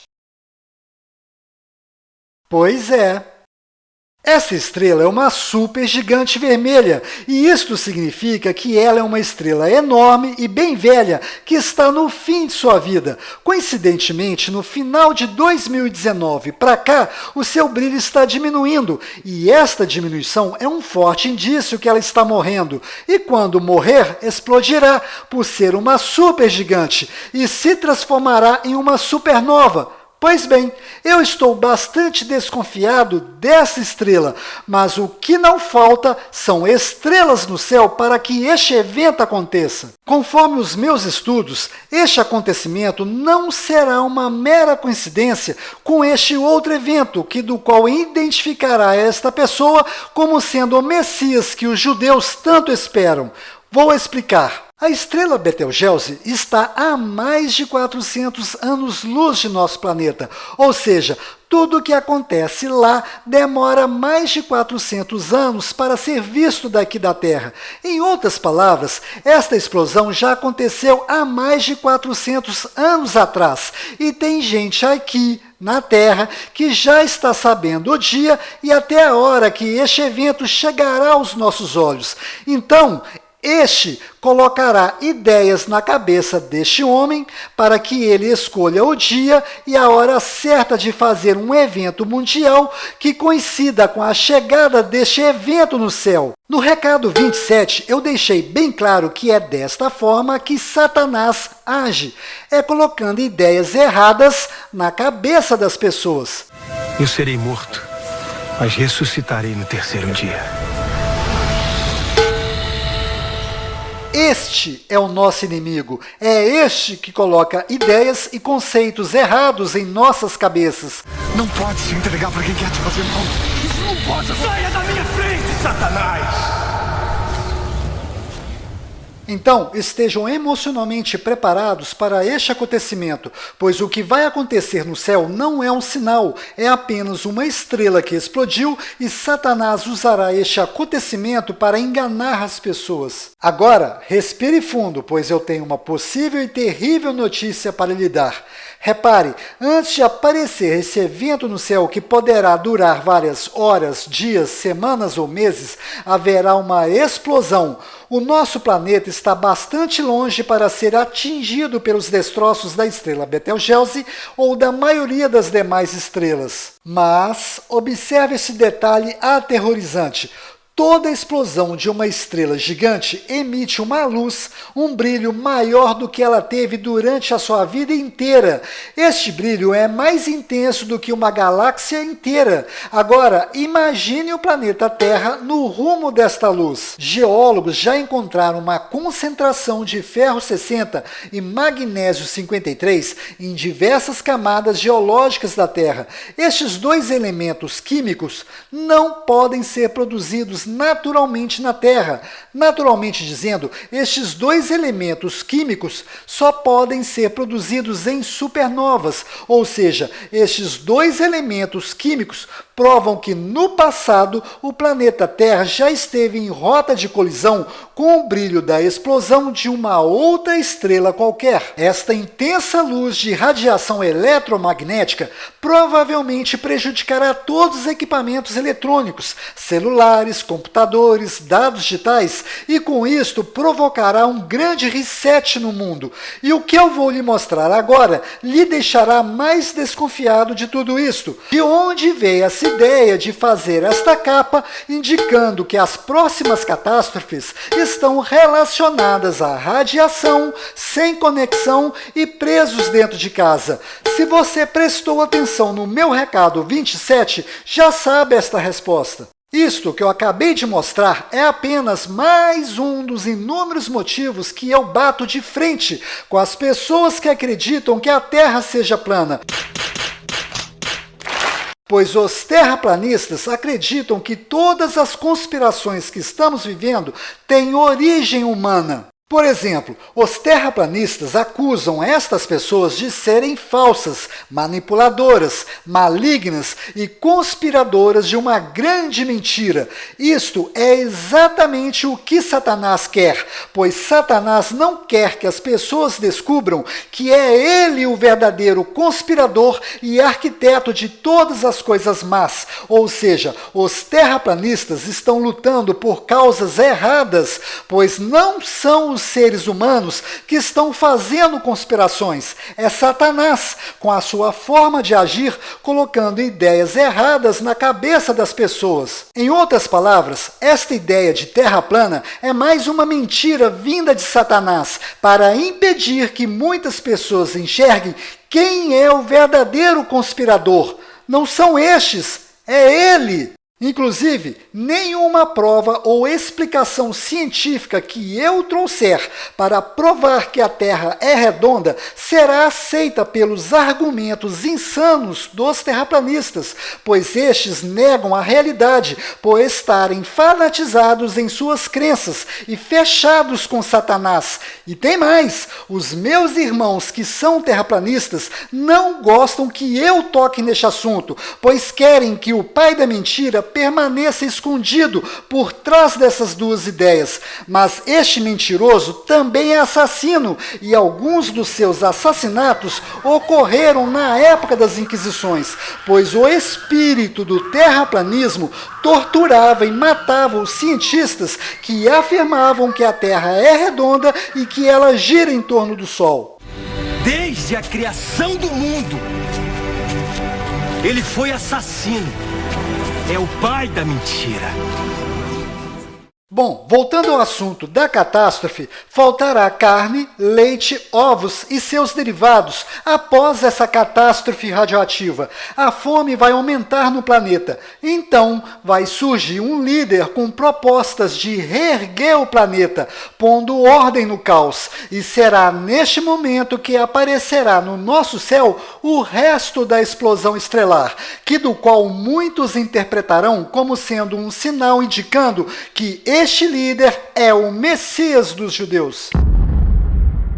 Pois é. Essa estrela é uma supergigante vermelha, e isto significa que ela é uma estrela enorme e bem velha, que está no fim de sua vida. Coincidentemente, no final de 2019 para cá, o seu brilho está diminuindo, e esta diminuição é um forte indício que ela está morrendo. E quando morrer, explodirá, por ser uma supergigante, e se transformará em uma supernova. Pois bem, eu estou bastante desconfiado dessa estrela, mas o que não falta são estrelas no céu para que este evento aconteça. Conforme os meus estudos, este acontecimento não será uma mera coincidência com este outro evento, do qual identificará esta pessoa como sendo o Messias que os judeus tanto esperam. Vou explicar. A estrela Betelgeuse está a mais de 400 anos-luz de nosso planeta, ou seja, tudo o que acontece lá demora mais de 400 anos para ser visto daqui da Terra. Em outras palavras, esta explosão já aconteceu há mais de 400 anos atrás, e tem gente aqui na Terra que já está sabendo o dia e até a hora que este evento chegará aos nossos olhos. Então, este colocará ideias na cabeça deste homem para que ele escolha o dia e a hora certa de fazer um evento mundial que coincida com a chegada deste evento no céu. No recado 27, eu deixei bem claro que é desta forma que Satanás age, colocando ideias erradas na cabeça das pessoas. Eu serei morto, mas ressuscitarei no terceiro dia. Este é o nosso inimigo. É este que coloca ideias e conceitos errados em nossas cabeças. Não pode se entregar para quem quer te fazer mal. Isso não pode. Saia da minha frente, Satanás! Então, estejam emocionalmente preparados para este acontecimento, pois o que vai acontecer no céu não é um sinal, é apenas uma estrela que explodiu e Satanás usará este acontecimento para enganar as pessoas. Agora, respire fundo, pois eu tenho uma possível e terrível notícia para lhe dar. Repare, antes de aparecer esse evento no céu que poderá durar várias horas, dias, semanas ou meses, haverá uma explosão. O nosso planeta está bastante longe para ser atingido pelos destroços da estrela Betelgeuse ou da maioria das demais estrelas. Mas observe esse detalhe aterrorizante. Toda explosão de uma estrela gigante emite uma luz, um brilho maior do que ela teve durante a sua vida inteira. Este brilho é mais intenso do que uma galáxia inteira. Agora, imagine o planeta Terra no rumo desta luz. Geólogos já encontraram uma concentração de ferro 60 e magnésio 53 em diversas camadas geológicas da Terra. Estes dois elementos químicos não podem ser produzidos naturalmente na Terra. Naturalmente dizendo, estes dois elementos químicos só podem ser produzidos em supernovas, ou seja, estes dois elementos químicos provam que no passado o planeta Terra já esteve em rota de colisão com o brilho da explosão de uma outra estrela qualquer. Esta intensa luz de radiação eletromagnética provavelmente prejudicará todos os equipamentos eletrônicos, celulares, computadores, dados digitais e com isto provocará um grande reset no mundo. E o que eu vou lhe mostrar agora lhe deixará mais desconfiado de tudo isto. De onde veio essa ideia de fazer esta capa indicando que as próximas catástrofes estão relacionadas à radiação, sem conexão e presos dentro de casa? Se você prestou atenção no meu recado 27, já sabe esta resposta. Isto que eu acabei de mostrar é apenas mais um dos inúmeros motivos que eu bato de frente com as pessoas que acreditam que a Terra seja plana. Pois os terraplanistas acreditam que todas as conspirações que estamos vivendo têm origem humana. Por exemplo, os terraplanistas acusam estas pessoas de serem falsas, manipuladoras, malignas e conspiradoras de uma grande mentira. Isto é exatamente o que Satanás quer, pois Satanás não quer que as pessoas descubram que é ele o verdadeiro conspirador e arquiteto de todas as coisas más. Ou seja, os terraplanistas estão lutando por causas erradas, pois não são os seres humanos que estão fazendo conspirações. É Satanás, com a sua forma de agir, colocando ideias erradas na cabeça das pessoas. Em outras palavras, esta ideia de terra plana é mais uma mentira vinda de Satanás para impedir que muitas pessoas enxerguem quem é o verdadeiro conspirador. Não são estes, é ele. Inclusive, nenhuma prova ou explicação científica que eu trouxer para provar que a Terra é redonda será aceita pelos argumentos insanos dos terraplanistas, pois estes negam a realidade por estarem fanatizados em suas crenças e fechados com Satanás. E tem mais, os meus irmãos que são terraplanistas não gostam que eu toque neste assunto, pois querem que o pai da mentira permaneça escondido por trás dessas duas ideias. Mas este mentiroso também é assassino e alguns dos seus assassinatos ocorreram na época das Inquisições, pois o espírito do terraplanismo torturava e matava os cientistas que afirmavam que a Terra é redonda e que ela gira em torno do Sol. Desde a criação do mundo, ele foi assassino. É o pai da mentira. Bom, voltando ao assunto da catástrofe, faltará carne, leite, ovos e seus derivados após essa catástrofe radioativa. A fome vai aumentar no planeta. Então, vai surgir um líder com propostas de reerguer o planeta, pondo ordem no caos. E será neste momento que aparecerá no nosso céu o resto da explosão estelar, que do qual muitos interpretarão como sendo um sinal indicando que este líder é o Messias dos judeus.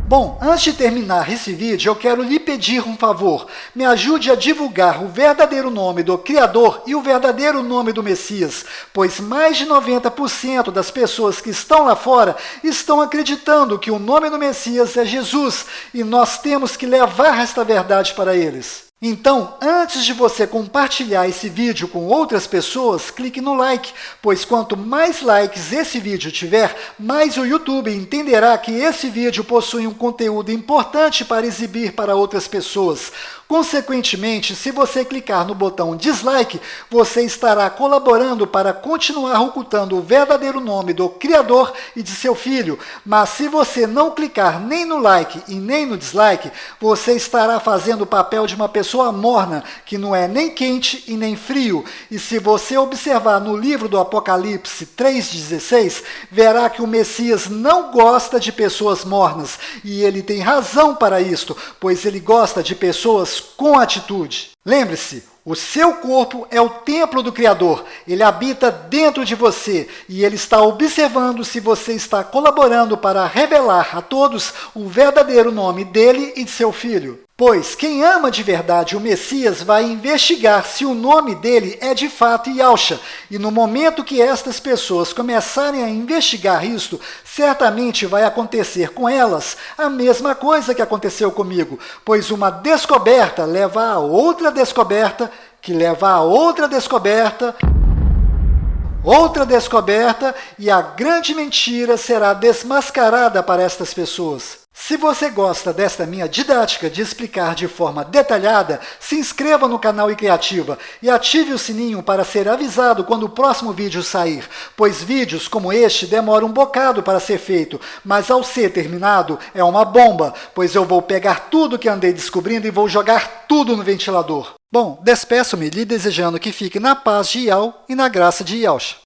Bom, antes de terminar esse vídeo, eu quero lhe pedir um favor. Me ajude a divulgar o verdadeiro nome do Criador e o verdadeiro nome do Messias, pois mais de 90% das pessoas que estão lá fora estão acreditando que o nome do Messias é Jesus, e nós temos que levar esta verdade para eles. Então, antes de você compartilhar esse vídeo com outras pessoas, clique no like, pois quanto mais likes esse vídeo tiver, mais o YouTube entenderá que esse vídeo possui um conteúdo importante para exibir para outras pessoas. Consequentemente, se você clicar no botão dislike, você estará colaborando para continuar ocultando o verdadeiro nome do Criador e de seu Filho. Mas se você não clicar nem no like e nem no dislike, você estará fazendo o papel de uma pessoa morna, que não é nem quente e nem frio. E se você observar no livro do Apocalipse 3,16, verá que o Messias não gosta de pessoas mornas. E ele tem razão para isto, pois ele gosta de pessoas com atitude. Lembre-se, o seu corpo é o templo do Criador. Ele habita dentro de você e ele está observando se você está colaborando para revelar a todos o verdadeiro nome dele e de seu Filho. Pois quem ama de verdade o Messias vai investigar se o nome dele é de fato Yahshua. E no momento que estas pessoas começarem a investigar isto, certamente vai acontecer com elas a mesma coisa que aconteceu comigo. Pois uma descoberta leva a outra descoberta, que leva a outra descoberta e a grande mentira será desmascarada para estas pessoas. Se você gosta desta minha didática de explicar de forma detalhada, se inscreva no canal iCriativa e ative o sininho para ser avisado quando o próximo vídeo sair, pois vídeos como este demoram um bocado para ser feito, mas ao ser terminado é uma bomba, pois eu vou pegar tudo que andei descobrindo e vou jogar tudo no ventilador. Bom, despeço-me lhe desejando que fique na paz de Yahweh e na graça de Yahshua.